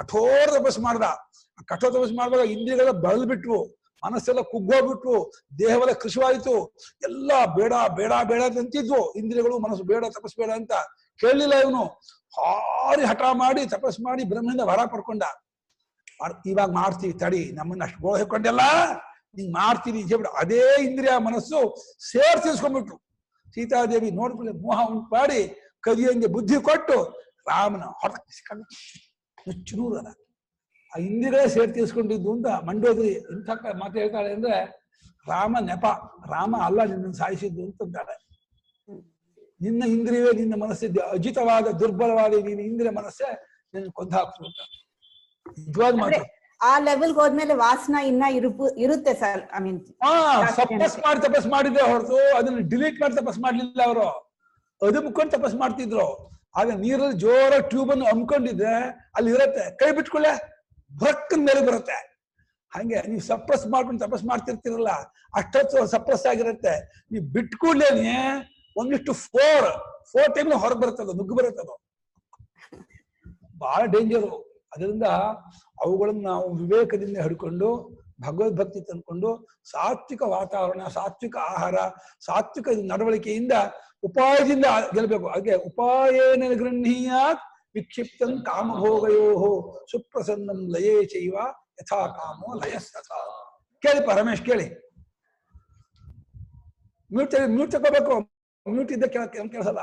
ಕಠೋರ ತಪಸ್ ಮಾಡ್ದ. ಕಠೋರ ತಪಸ್ ಮಾಡುವಾಗ ಇಂದ್ರಿಯಗಳ ಬಳಲ್ಬಿಟ್ವು, ಮನಸ್ಸೆಲ್ಲ ಕುಗ್ಗೋಗ್ಬಿಟ್ವು, ದೇಹವೆಲ್ಲ ಕೃಷಿವಾಯಿತು. ಎಲ್ಲ ಬೇಡ ಬೇಡ ಬೇಡ ಅಂತಿದ್ವು ಇಂದ್ರಿಯಗಳು. ಮನಸ್ಸು ಬೇಡ, ತಪಸ್ ಬೇಡ ಅಂತ ಕೇಳಲಿಲ್ಲ ಇವನು. ಹಾರಿ ಹಠ ಮಾಡಿ ತಪಸ್ ಮಾಡಿ ಬ್ರಹ್ಮನಿಂದ ವರ ಪಡ್ಕೊಂಡ. ಇವಾಗ ಮಾಡ್ತೀವಿ ತಡಿ, ನಮ್ಮನ್ನ ಅಷ್ಟು ಗೋಳ ಹೇಳ್ಕೊಂಡೆಲ್ಲ ನೀನ್ ಮಾಡ್ತೀನಿ ಹೇಳ್ಬಿಟ್ಟು ಅದೇ ಇಂದ್ರಿಯ ಮನಸ್ಸು ಸೇರ್ಸಿಸ್ಕೊಂಡ್ಬಿಟ್ರು. ಸೀತಾದೇವಿ ನೋಡ್ಕೊಳ್ಳಿ ಮೋಹ ಉಂಟು ಮಾಡಿ ಕದಿಯಂಗೆ ಬುದ್ಧಿ ಕೊಟ್ಟು ರಾಮನ ಹೊರಸ್ಕೊಂಡು ನುಚ್ಚುನೂರಲ್ಲ ಆ ಇಂದ್ರಿಯಗಳೇ ಸೇರ್ತಿಸ್ಕೊಂಡಿದ್ದು ಅಂತ ಮಂಡೋದರಿ ಇಂಥ ಮಾತು ಹೇಳ್ತಾಳೆ ಅಂದ್ರೆ ರಾಮ ನೆಪ, ರಾಮ ಅಲ್ಲ ನಿನ್ನನ್ನು ಸಾಯಿಸಿದ್ದು ಅಂತಂತಾಳೆ. ನಿನ್ನ ಇಂದ್ರಿಯವೇ, ನಿನ್ನ ಮನಸ್ಸಿದ್ದ ಅಜಿತವಾದ ದುರ್ಬಲವಾದ ನಿನ್ನ ಇಂದ್ರಿಯ ಮನಸ್ಸೇ ನಿನ್ನ ಕೊಂದು ಹಾಕ್ತು ಅಂತ ನಿಜವಾದ ಮಾತು. ಆ ಲೆವೆಲ್ಗೆ ಹೋದ್ಮೇಲೆ ವಾಸನ ಇನ್ನ ಇರುತ್ತೆ ಸರ್. ಐ ಮೀನ್ ತಪಸ್ ಮಾಡಿದ್ರೆ ಹೊರತು ಅದನ್ನ ಡಿಲೀಟ್ ಮಾಡಿ ತಪಸ್ ಮಾಡ್ಲಿಲ್ಲ ಅವರು. ಅದು ಮುಕ್ಕೊಂಡು ತಪಸ್ ಮಾಡ್ತಿದ್ರು. ಆಗ ನೀರಲ್ಲಿ ಜೋರ ಟ್ಯೂಬ್ ಅನ್ನು ಅಮ್ಕೊಂಡಿದ್ರೆ ಅಲ್ಲಿ ಇರತ್ತೆ, ಕೈ ಬಿಟ್ಕೊಳ್ಳೆ ಭಕ್ಕನ್ ಮೇಲೆ ಬರುತ್ತೆ. ಹಂಗೆ ನೀವು ಸಪ್ರೆಸ್ ಮಾಡ್ಕೊಂಡು ತಪಸ್ ಮಾಡ್ತಿರ್ತಿರಲ್ಲ, ಅಷ್ಟೊತ್ತು ಸಪ್ರೆಸ್ ಆಗಿರುತ್ತೆ. ನೀವು ಬಿಟ್ಕೊಳ್ಳೇನೆ ಒಂದಿಷ್ಟು ಫೋರ್ ಟೈಮ್ ಹೊರಗೆ ಬರುತ್ತದು, ನುಗ್ಗು ಬರುತ್ತದು. ಬಹಳ ಡೇಂಜರು. ಅದರಿಂದ ಅವುಗಳನ್ನು ನಾವು ವಿವೇಕದಿಂದ ಹಿಡ್ಕೊಂಡು ಭಗವದ್ಭಕ್ತಿ ತಂದ್ಕೊಂಡು ಸಾತ್ವಿಕ ವಾತಾವರಣ, ಸಾತ್ವಿಕ ಆಹಾರ, ಸಾತ್ವಿಕ ನಡವಳಿಕೆಯಿಂದ ಉಪಾಯದಿಂದ ಗೆಲ್ಲಬೇಕು. ಹಾಗೆ ಉಪಾಯೇನ ಗೃಹೀಯಾತ್ ವಿಕ್ಷಿಪ್ತಂ ಕಾಮಭೋಗಯೋ ಸುಪ್ರಸನ್ನಂ ಲಯೇ ಚೈವ ಯಥಾ ಕಾಮೋ ಲಯಸ್ತಥಾ. ಕೇಳಿಪ್ಪ ರಮೇಶ್, ಕೇಳಿ. ಮ್ಯೂಟ್ ತಗೋಬೇಕು, ಮ್ಯೂಟ್ ಇದ್ದ ಕೆಲಸಲ್ಲ.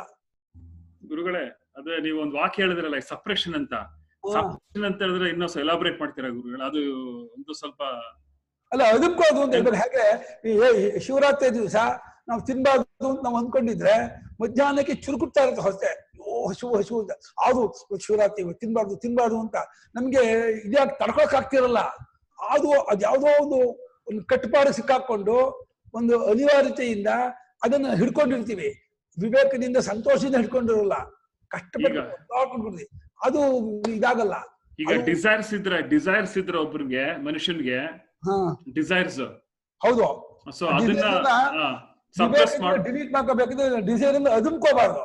ಗುರುಗಳೇ, ಅದೇ ನೀವು ಒಂದು ವಾಕ್ಯ ಹೇಳಿದ್ರಲ್ಲ ಸಪ್ರೆಷನ್ ಅಂತ. ಸಪ್ರೆಷನ್ ಅಂತ ಹೇಳಿದ್ರೆ ಇನ್ನೊಂದು ಎಲಾಬ್ರೇಟ್ ಮಾಡ್ತೀರಾ ಗುರುಗಳು? ಅದು ಒಂದು ಸ್ವಲ್ಪ ಅಲ್ಲ ಅದಕ್ಕೋದು ಅಂತ ಹೇಳಿದ್ರೆ ಹಾಗೆ ಶಿವರಾತ್ರಿ ದಿವಸ ನಾವು ತಿನ್ಬಾರ್ದು ಅಂತ ನಾವು ಅಂದ್ಕೊಂಡಿದ್ರೆ ಮಧ್ಯಾಹ್ನಕ್ಕೆ ಚುರುಕುತ್ತಾ ಇರುತ್ತೆ ಹೊಸೆ. ಹಸು ಅಂತ ಅದು ಶಿವರಾತ್ರಿ ತಿನ್ಬಾರ್ದು ಅಂತ ನಮ್ಗೆ ಇದ್ಯಾಕೆ ತಡ್ಕೊಳಕ್ ಆಗ್ತಿರಲ್ಲ. ಅದ್ಯಾವುದೋ ಒಂದು ಕಟ್ಟುಪಾಡು ಸಿಕ್ಕಾಕೊಂಡು ಒಂದು ಅನಿವಾರ್ಯತೆಯಿಂದ ಅದನ್ನ ಹಿಡ್ಕೊಂಡಿರ್ತೀವಿ. ವಿವೇಕದಿಂದ ಸಂತೋಷದಿಂದ ಹಿಡ್ಕೊಂಡಿರಲ್ಲ, ಕಷ್ಟಪಟ್ಟು ಅದು ಇದಾಗಲ್ಲ. ಈಗ ಡಿಸೈರ್ಸ್ ಇದ್ರೆ ಒಬ್ರಿಗೆ ಮನುಷ್ಯನ್ಗೆ ಡಿಸೈರ್ಸ್ ಹೌದು. ಸೊ ಅದನ್ನ ಡಿಲೀಟ್ ಮಾಡ್ಕೋಬೇಕಿದ್ರೆ ಡಿಸೈರ್ ಇಂದ ಅದುಮ್ಕೋಬಾರ್ದು.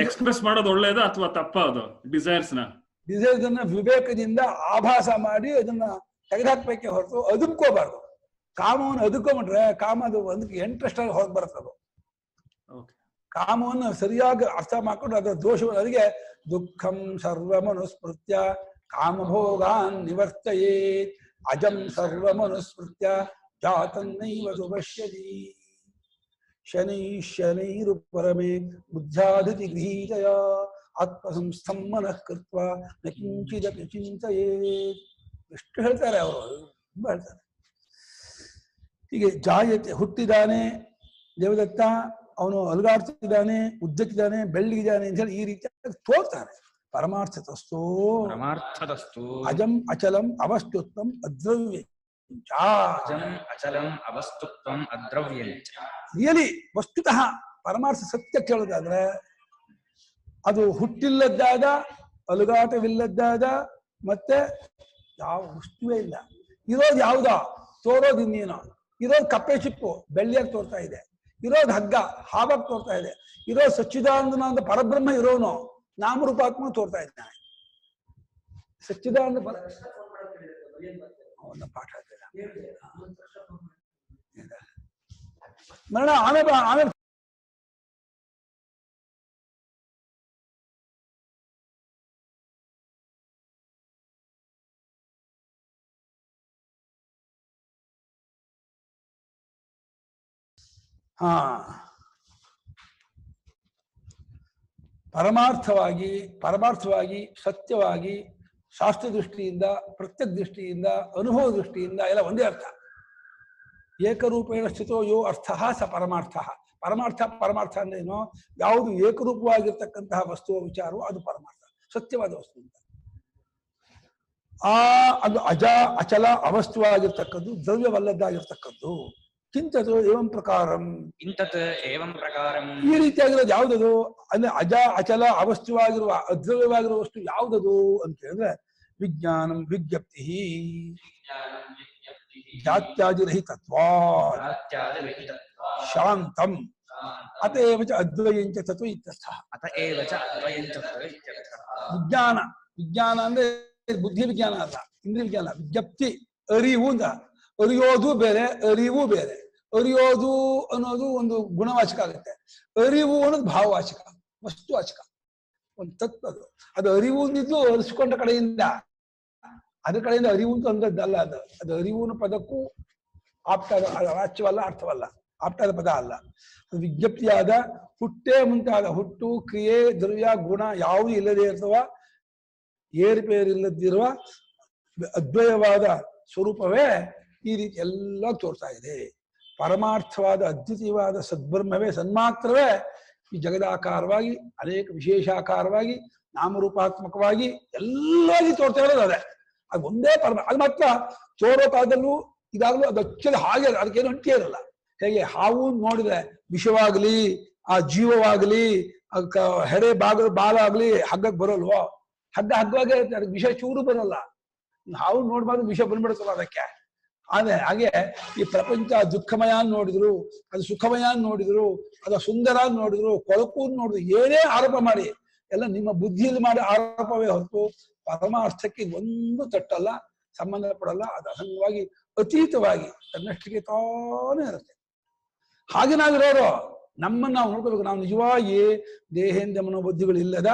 ಎಕ್ಸ್ಪ್ರೆಸ್ ಮಾಡೋದು ಒಳ್ಳೇದ ಅಥವಾ ತಪ್ಪ ಅದು ಡಿಸೈರ್ಸ್ ಡಿಸೈರ್ಸ್ ವಿವೇಕದಿಂದ ಆಭಾಸ ಮಾಡಿ ಅದನ್ನ ತೆಗೆದುಹಾಕ್ಬೇಕೆ ಹೊರತು ಅದುಮ್ಕೋಬಾರ್ದು. ಕಾಮವನ್ನು ಅದುಕೊಂಡ್ರೆ ಕಾಮ ಅದು ಒಂದಕ್ಕೆ ಇಂಟ್ರೆಸ್ಟ್ ಆಗಿ ಹೊರಗೆ ಬರುತ್ತೆ. ಅದು ಕಾಮವನ್ನು ಸರಿಯಾಗಿ ಅರ್ಥ ಮಾಡ್ಕೊಂಡು ಅದರ ದೋಷವನ್ನು ಅದಕ್ಕೆ ದುಃಖಂ ಸರ್ವಮನುಸ್ಮೃತ್ಯ ಕಾಮಭೋಗಾನ್ ನಿವರ್ತಯೇತ್ ಅಜಂ ಸರ್ವಮನುಸ್ಮೃತ್ಯ ಜಾತನ್ನೈವ ಸುಪಶ್ಯತಿ ಶನೈ ಶನೈರುಪರಮೇ ಬುದ್ಧ್ಯಾದಿತಿ ಗೃಹೀತಯ ಆತ್ಮಸಂಸ್ಥಂ ಮನಃ ಕೃತ್ವಾ ನ ಕಿಂಚಿದಪಿ ಚಿಂತಯೇತ್. ಎಷ್ಟು ಹೇಳ್ತಾರೆ ಅವರು, ತುಂಬಾ ಹೇಳ್ತಾರೆ. ಹೀಗೆ ಜಾಯತೆ, ಹುಟ್ಟಿದಾನೆ ದೇವದತ್ತ, ಅವನು ಅಲುಗಾಡ್ತಿದ್ದಾನೆ, ಉದ್ದಕ್ಕಿದ್ದಾನೆ, ಬೆಳ್ಳಿಗಿದ್ದಾನೆ ಅಂತ ಹೇಳಿ ಈ ರೀತಿಯಾಗಿ ತೋರ್ತಾನೆ. ಪರಮಾರ್ಥತಸ್ಥೋ ಅಜಂ ಅಚಲಂ ಅವಸ್ತುತ್ವಂ ಅದ್ರವ್ಯ ರಿಯಲಿ ವಸ್ತುತಃ ಪರಮಾರ್ಥ ಸತ್ಯ ಕೇಳೋದಾದ್ರೆ ಅದು ಹುಟ್ಟಿಲ್ಲದ್ದಾದ, ಅಲುಗಾಟವಿಲ್ಲದ್ದಾದ, ಮತ್ತೆ ಯಾವ ವಸ್ತುವೇ ಇಲ್ಲ. ಇರೋದು ಯಾವ್ದ, ತೋರೋದು ಇನ್ನೇನೋ. ಇರೋದು ಕಪ್ಪೆ ಚಿಪ್ಪು ಬೆಳ್ಳಿಯಾಗಿ ತೋರ್ತಾ ಇದೆ, ಇರೋದು ಹಗ್ಗ ಹಾವಾಗಿ ತೋರ್ತಾ ಇದೆ, ಇರೋ ಸಚ್ಚಿದಾನಂದನ ಅಂತ ಪರಬ್ರಹ್ಮ ಇರೋನು ನಾಮರೂಪಾತ್ಮ ತೋರ್ತಾ ಇದ್ದಾನೆ. ಸಚ್ಚಿದಾನಂದ ಅವನ ಪಾಠ ಮರಣ ಆಮೇಲೆ ಆಮೇಲೆ ಪರಮಾರ್ಥವಾಗಿ ಸತ್ಯವಾಗಿ ಶಾಸ್ತ್ರ ದೃಷ್ಟಿಯಿಂದ, ಪ್ರತ್ಯಕ್ ದೃಷ್ಟಿಯಿಂದ, ಅನುಭವ ದೃಷ್ಟಿಯಿಂದ ಎಲ್ಲ ಒಂದೇ ಅರ್ಥ. ಏಕರೂಪೇಣ ಸ್ಥಿತೋ ಯೋ ಅರ್ಥ ಸ ಪರಮಾರ್ಥ. ಪರಮಾರ್ಥ ಅಂದ್ರೇನು? ಯಾವುದು ಏಕರೂಪವಾಗಿರ್ತಕ್ಕಂತಹ ವಸ್ತುವ ವಿಚಾರವೋ ಅದು ಪರಮಾರ್ಥ, ಸತ್ಯವಾದ ವಸ್ತು ಅಂತ. ಅದು ಅಜ ಅಚಲ ಅವಸ್ತುವಾಗಿರ್ತಕ್ಕದ್ದು, ದ್ರವ್ಯವಲ್ಲದ್ದಾಗಿರ್ತಕ್ಕದ್ದು. ಕಿಂತದು ಏವಂ ಪ್ರಕಾರಂ, ಈ ರೀತಿಯಾಗಿರೋದು ಯಾವುದದು ಅಂದ್ರೆ ಅಜ ಅಚಲ ಅವಸ್ತುವಾಗಿರುವ ಅದ್ರವ್ಯವಾಗಿರುವ ವಸ್ತು ಯಾವುದದು ಅಂತ ಹೇಳಿದ್ರೆ ವಿಜ್ಞಾನಂ ವಿಜ್ಞಪ್ತಿ ಜಾತ್ಯಾದಿರಹಿತತ್ವಾ ಶಾಂತಂ ಅತಏವ ಚ ಅದ್ವಯಂಚ ತತ್ವ ಇತ್ಯರ್ಥಃ. ವಿಜ್ಞಾನ ಅಂದ್ರೆ ಬುದ್ಧಿ ವಿಜ್ಞಾನ ಅಲ್ಲ, ಇಂದ್ರಿಯ ವಿಜ್ಞಾನ. ವಿಜ್ಞಪ್ತಿ ಅರಿವು ಅಂತ. ಅರಿಯೋದು ಬೇರೆ, ಅರಿವು ಬೇರೆ. ಅರಿಯೋದು ಅನ್ನೋದು ಒಂದು ಗುಣವಾಚಕ ಆಗುತ್ತೆ, ಅರಿವು ಅನ್ನೋದು ಭಾವವಾಚಕ, ವಸ್ತುವಾಚಕ, ಒಂದು ತತ್ವ. ಅದು ಅರಿವು ಅಂದಿದ್ದು ಅರಿಸಿಕೊಂಡ ಕಡೆಯಿಂದ, ಅದ್ರ ಕಡೆಯಿಂದ ಅರಿವು ಅಂತ ಅಂದದ್ದಲ್ಲ. ಅದು ಅರಿವು ಪದಕ್ಕೂ ಆಪ್ತಾದ ವಾಚ್ಯವಲ್ಲ, ಅರ್ಥವಲ್ಲ, ಆಪ್ತಾದ ಪದ ಅಲ್ಲ. ಅದು ವಿಜ್ಞಪ್ತಿಯಾದ ಹುಟ್ಟೇ ಮುಂತಾದ ಹುಟ್ಟು, ಕ್ರಿಯೆ, ದ್ರವ್ಯ, ಗುಣ ಯಾವುದೂ ಇಲ್ಲದೆ ಇರ್ತವ, ಏರುಪೇರಿಲ್ಲದಿರುವ ಅದ್ವಯವಾದ ಸ್ವರೂಪವೇ ಈ ರೀತಿ ಎಲ್ಲ ತೋರ್ತಾ ಇದೆ. ಪರಮಾರ್ಥವಾದ ಅದ್ವಿತೀಯವಾದ ಸದ್ಬ್ರಹ್ಮವೇ, ಸನ್ಮಾತ್ರವೇ ಈ ಜಗದಾಕಾರವಾಗಿ, ಅನೇಕ ವಿಶೇಷಾಕಾರವಾಗಿ, ನಾಮರೂಪಾತ್ಮಕವಾಗಿ ಎಲ್ಲಾಗಿ ತೋರ್ತಾ ಇರೋದು ಅದೇ. ಅದು ಒಂದೇ ಅದು ಮಾತ್ರ ತೋರೋ ಕಾಲದಲ್ಲೂ ಇದಾಗಲೂ ಅದು ಅಚ್ಚಲ್ಲಿ ಹಾಗೆ, ಅದಕ್ಕೇನು ಅಂಟಿ ಇರಲ್ಲ. ಹೇಗೆ ಹಾವು ನೋಡಿದ್ರೆ ವಿಷವಾಗ್ಲಿ, ಆ ಜೀವವಾಗ್ಲಿ, ಹೆಡೆ ಬಾಲಾಗ್ಲಿ ಹಗ್ಗಕ್ಕೆ ಬರೋಲ್ವೋ, ಹಗ್ಗವಾಗೇ ಇರುತ್ತೆ, ಅದಕ್ಕೆ ವಿಷ ಚೂರು ಬರಲ್ಲ. ಹಾವು ನೋಡ್ಬಾರ್ದು, ವಿಷ ಬಂದ್ಬಿಡುತ್ತಲ್ಲ ಅದಕ್ಕೆ. ಆದ್ರೆ ಹಾಗೆ ಈ ಪ್ರಪಂಚ ದುಃಖಮಯ ನೋಡಿದ್ರು, ಅದು ಸುಖಮಯ ನೋಡಿದ್ರು, ಅದು ಸುಂದರ ನೋಡಿದ್ರು, ಕೊಳಕು ನೋಡಿದ್ರು, ಏನೇ ಆರೋಪ ಮಾಡಿ ಎಲ್ಲ ನಿಮ್ಮ ಬುದ್ಧಿಯಲ್ಲಿ ಮಾಡಿ ಆರೋಪವೇ ಹೊರತು ಪರಮಾರ್ಥಕ್ಕೆ ಒಂದು ತಟ್ಟಲ್ಲ, ಸಂಬಂಧ ಪಡಲ್ಲ. ಅದು ಅಸಂಗವಾಗಿ ಅತೀತವಾಗಿ ತನ್ನಷ್ಟಿಗೆ ತಾನೇ ಇರುತ್ತೆ. ಹಾಗೆ ನಾವಿರೋರು ನಮ್ಮನ್ನು ನಾವು ನೋಡ್ಕೋಬೇಕು. ನಾವು ನಿಜವಾಗಿ ದೇಹೇಂದ್ರಿಯ ಮನೋಬುದ್ಧಿಗಳು ಇಲ್ಲದ,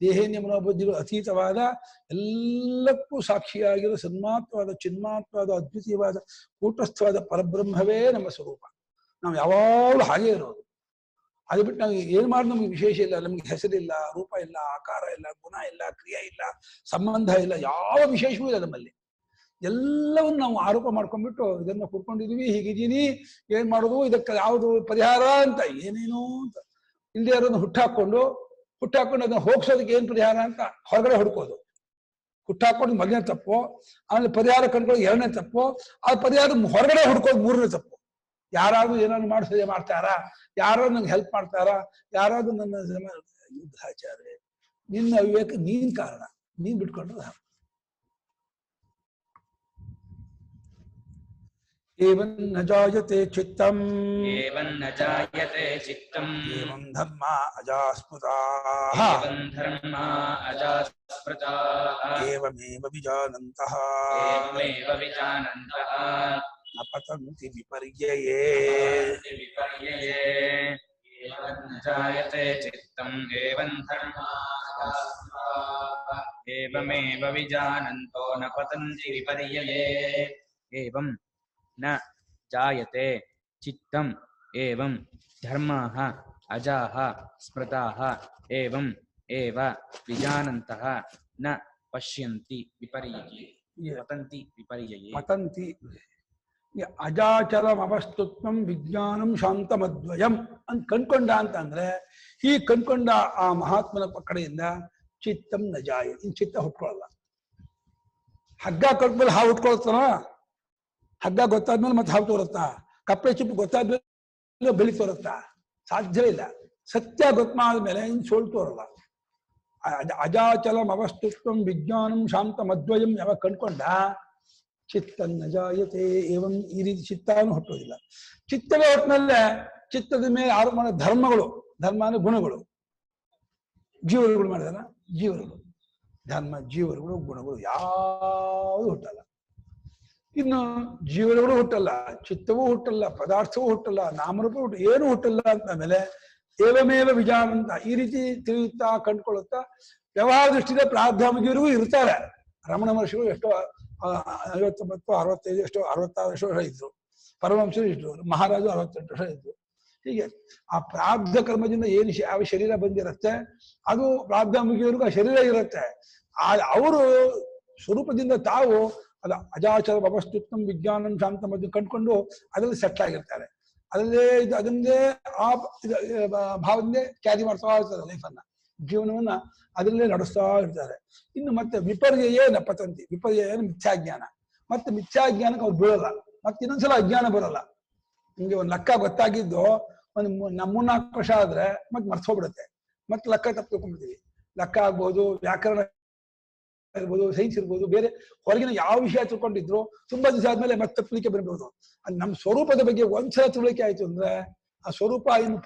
ದೇಹೇಂದ್ರಿಯ ಮನೋಬುದ್ಧಿಗಳು ಅತೀತವಾದ, ಎಲ್ಲಕ್ಕೂ ಸಾಕ್ಷಿಯಾಗಿರೋ ಸನ್ಮಾತ್ರವಾದ, ಚಿನ್ಮಾತ್ರವಾದ, ಅದ್ವಿತೀಯವಾದ, ಕೂಟಸ್ಥವಾದ ಪರಬ್ರಹ್ಮವೇ ನಮ್ಮ ಸ್ವರೂಪ. ನಾವು ಯಾವಾಗಲೂ ಹಾಗೆ ಇರೋದು. ಅದು ಬಿಟ್ಟು ನಾವು ಏನ್ ಮಾಡಿ ನಮ್ಗೆ ವಿಶೇಷ ಇಲ್ಲ, ನಮ್ಗೆ ಹೆಸರಿಲ್ಲ, ರೂಪ ಇಲ್ಲ, ಆಕಾರ ಇಲ್ಲ, ಗುಣ ಇಲ್ಲ, ಕ್ರಿಯೆ ಇಲ್ಲ, ಸಂಬಂಧ ಇಲ್ಲ, ಯಾವ ವಿಶೇಷವೂ ಇಲ್ಲ ನಮ್ಮಲ್ಲಿ. ಎಲ್ಲವನ್ನು ನಾವು ಆರೋಪ ಮಾಡ್ಕೊಂಡ್ಬಿಟ್ಟು ಇದನ್ನ ಕುಡ್ಕೊಂಡಿದೀವಿ, ಹೀಗಿದ್ದೀನಿ, ಏನ್ ಮಾಡೋದು, ಇದಕ್ಕೆ ಯಾವುದು ಪರಿಹಾರ ಅಂತ ಏನೇನೋ ಅಂತ ಇಲ್ಲದೆ ಇರೋದನ್ನ ಹುಟ್ಟಾಕೊಂಡು ಅದನ್ನ ಹೋಗ್ಸೋದಕ್ಕೆ ಏನ್ ಪರಿಹಾರ ಅಂತ ಹೊರಗಡೆ ಹುಡ್ಕೋದು. ಹುಟ್ಟಾಕೊಂಡು ಮೊದಲನೇ ತಪ್ಪು, ಆಮೇಲೆ ಪರಿಹಾರ ಕಂಡ್ಕೊಳ್ಳೋದು ಎರಡನೇ ತಪ್ಪು, ಆ ಪರಿಹಾರ ಹೊರಗಡೆ ಹುಡ್ಕೋದು ಮೂರನೇ ತಪ್ಪು. ಯಾರಾದ್ರೂ ಏನಾದ್ರು ಮಾಡಿಸದೆ ಮಾಡ್ತಾರಾ, ಯಾರಾದ್ರು ನಂಗೆ ಹೆಲ್ಪ್ ಮಾಡ್ತಾರಾ, ಯಾರಾದ್ರೂ ನನ್ನ ಯುದ್ಧಾಚಾರ್ಯ, ನಿನ್ನ ಅವಿವೇಕ ನೀನ್ ಕಾರಣ, ನೀನ್ ಬಿಟ್ಕೊಂಡ್ರೆ ಏವಂ ನ ಜಾಯತೆ ಚಿತ್ತಂ ಏವಂ ನ ಜಾಯತೆ ಚಿತ್ತಂ ಏವಂ ಧರ್ಮ ಅಜಾಸ್ಮೃತಾಃ ಏವಂ ಧರ್ಮ ಅಜಾಸ್ಮೃತಾಃ ಏವಮೇವ ವಿಜಾನಂತಃ ಏವಮೇವ ವಿಜಾನಂತಃ ನ ಪತಂತಿ ವಿಪರ್ಯಯೇ ವಿಪರ್ಯಯೇ ಏವಂ ನ ಜಾಯತೆ ಚಿತ್ತಂ ಏವಂ ಧರ್ಮ ಅಜಾಸ್ಮೃತಾಃ ಏವಮೇವ ವಿಜಾನಂತೋ ನ ಪತಂತಿ ವಿಪರ್ಯಯೇ ಏವಂ ನ ಜಾಯತೆ ಚಿತ್ತಂ ಏವಂ ಧರ್ಮಾಃ ಅಜಾಃ ಸ್ಮೃತಾಃ ಏವಂ ಏವ ವಿಜಾನಂತಃ ನ ಪಶ್ಯಂತಿ ವಿಪರ್ಯಯೇ ಪತಂತಿ ವಿಪರ್ಯಯೇ ಪತಂತಿ ಅಜಾಚರಮವಸ್ತುತ್ವಂ ವಿಜ್ಞಾನಂ ಶಾಂತಮದ್ವಯಂ ಅಂತ ಕಣ್ಕೊಂಡ ಅಂತಂದ್ರೆ ಈ ಕಣ್ಕೊಂಡ ಆ ಮಹಾತ್ಮನ ಕಡೆಯಿಂದ ಚಿತ್ತಂ ನ ಜಾಯ ಇನ್ ಚಿತ್ತ ಹುಟ್ಕೊಳ್ಳಲ್ಲ. ಹಗ್ಗ ಕಟ್ಮೇಲೆ ಹಾವು ಹುಟ್ಕೊಳ್ತಾನ? ಹಗ್ಗ ಗೊತ್ತಾದ್ಮೇಲೆ ಮತ್ತೆ ಹಾವು ತೋರುತ್ತಾ? ಕಪ್ಪೆ ಚಿಪ್ಪು ಗೊತ್ತಾದ್ಮೇಲೆ ಬೆಳಿ ತೋರುತ್ತಾ? ಸಾಧ್ಯವೇ ಇಲ್ಲ. ಸತ್ಯ ಗೊತ್ತಾದ್ಮೇಲೆ ಇನ್ ಸೋಲ್ ತೋರಲ್ಲ. ಅಜಾಚಲಂ ಅವಸ್ತುತ್ವಂ ವಿಜ್ಞಾನಂ ಶಾಂತಮದ್ವಯಂ ಯಾವಾಗ ಕಣ್ಕೊಂಡ ಚಿತ್ತನ್ನ ಜಾಯತೆ ಏವಂ ಈ ರೀತಿ ಚಿತ್ತಾನು ಹುಟ್ಟೋದಿಲ್ಲ. ಚಿತ್ತವೇ ಹೊಟ್ಟಮೇಲೆ ಚಿತ್ತದ ಮೇಲೆ ಆರೋಪ ಮಾಡೋ ಧರ್ಮಗಳು, ಧರ್ಮ ಅಂದ್ರೆ ಗುಣಗಳು, ಜೀವರುಗಳು ಮಾಡಿದಾರ ಜೀವರುಗಳು, ಧರ್ಮ ಜೀವರುಗಳು ಗುಣಗಳು ಯಾವುದು ಹುಟ್ಟಲ್ಲ. ಇನ್ನು ಜೀವರುಗಳು ಹುಟ್ಟಲ್ಲ, ಚಿತ್ತವೂ ಹುಟ್ಟಲ್ಲ, ಪದಾರ್ಥವೂ ಹುಟ್ಟಲ್ಲ, ನಾಮರೂಪ ಹುಟ್ಟ ಏನು ಹುಟ್ಟಲ್ಲ ಅಂತ ಮೇಲೆ ಏವಮೇವ ವಿಜಾನಂತ ಈ ರೀತಿ ತಿಳಿಯುತ್ತಾ ಕಂಡುಕೊಳ್ಳುತ್ತಾ ವ್ಯವಹಾರ ದೃಷ್ಟಿಯಿಂದ ಪ್ರಾಧ್ಯಾಮಿಕರಿಗೂ ಇರ್ತಾರೆ. ರಮಣ ಮಹರ್ಷಿಗಳು ಎಷ್ಟೋ 59, 65, ಎಷ್ಟೋ 66 ವರ್ಷ ಇದ್ರು. ಪರಮಹಂಸರು ಇದ್ರು, ಮಹಾರಾಜರು 68 ವರ್ಷ ಇದ್ರು. ಹೀಗೆ ಆ ಪ್ರಾಬ್ಧ ಕರ್ಮದಿಂದ ಏನು ಯಾವ ಶರೀರ ಬಂದಿರುತ್ತೆ ಅದು ಪ್ರಾಬ್ಧಾಮಿಕರಿಗೂ ಆ ಶರೀರ ಇರುತ್ತೆ. ಅವರು ಸ್ವರೂಪದಿಂದ ತಾವು ಅದು ಅಜಾಚರ ಅವಸ್ತುತ್ವಂ ವಿಜ್ಞಾನಂ ಶಾಂತಂ ಅದು ಕಂಡುಕೊಂಡು ಅದರಲ್ಲಿ ಸೆಟ್ಲ್ ಆಗಿರ್ತಾರೆ. ಅದನ್ನೇ ಆ ಭಾವದಿಂದ ಕ್ಯಾರಿ ಮಾಡ್ತಾ ಇರ್ತಾರೆ ಲೈಫನ್ನ, ಜೀವನವನ್ನ ಅದರಲ್ಲೇ ನಡೆಸ್ತಾ ಇರ್ತಾರೆ. ಇನ್ನು ಮತ್ತೆ ವಿಪರ್ಯಯೇ ನ ಪತಂತಿ, ವಿಪರ್ಯಯ ಮಿಥ್ಯಾಜ್ಞಾನ, ಮತ್ತೆ ಮಿಥ್ಯಾಜ್ಞಾನಕ್ಕೆ ಅವ್ರು ಬೀಳಲ್ಲ, ಮತ್ತೆ ಇನ್ನೊಂದ್ಸಲ ಅಜ್ಞಾನ ಬರಲ್ಲ. ನಿಮ್ಗೆ ಒಂದು ಲೆಕ್ಕ ಗೊತ್ತಾಗಿದ್ದು ಒಂದು 3-4 ವರ್ಷ ಆದ್ರೆ ಮತ್ತೆ ಮರ್ತೋಗ್ಬಿಡುತ್ತೆ, ಮತ್ತೆ ಲೆಕ್ಕ ತಪ್ಪಿಕೊಂಡ್ಬಿಡ್ತೀವಿ. ಲೆಕ್ಕ ಆಗ್ಬೋದು, ವ್ಯಾಕರಣ ಇರ್ಬೋದು, ಸೈನ್ಸ್ ಇರ್ಬೋದು, ಬೇರೆ ಹೊರಗಿನ ಯಾವ ವಿಷಯ ತಿಳ್ಕೊಂಡಿದ್ರು ತುಂಬಾ ದಿವಸ ಆದ್ಮೇಲೆ ಮತ್ತೆ ತಪ್ಪಲಿಕ್ಕೆ ಬರ್ಬೋದು. ಅದು ನಮ್ಮ ಸ್ವರೂಪದ ಬಗ್ಗೆ ಒಂದ್ಸಲ ತಿಳುವಳಿಕೆ ಆಯ್ತು ಅಂದ್ರೆ ಆ ಸ್ವರೂಪ ಇನ್ನು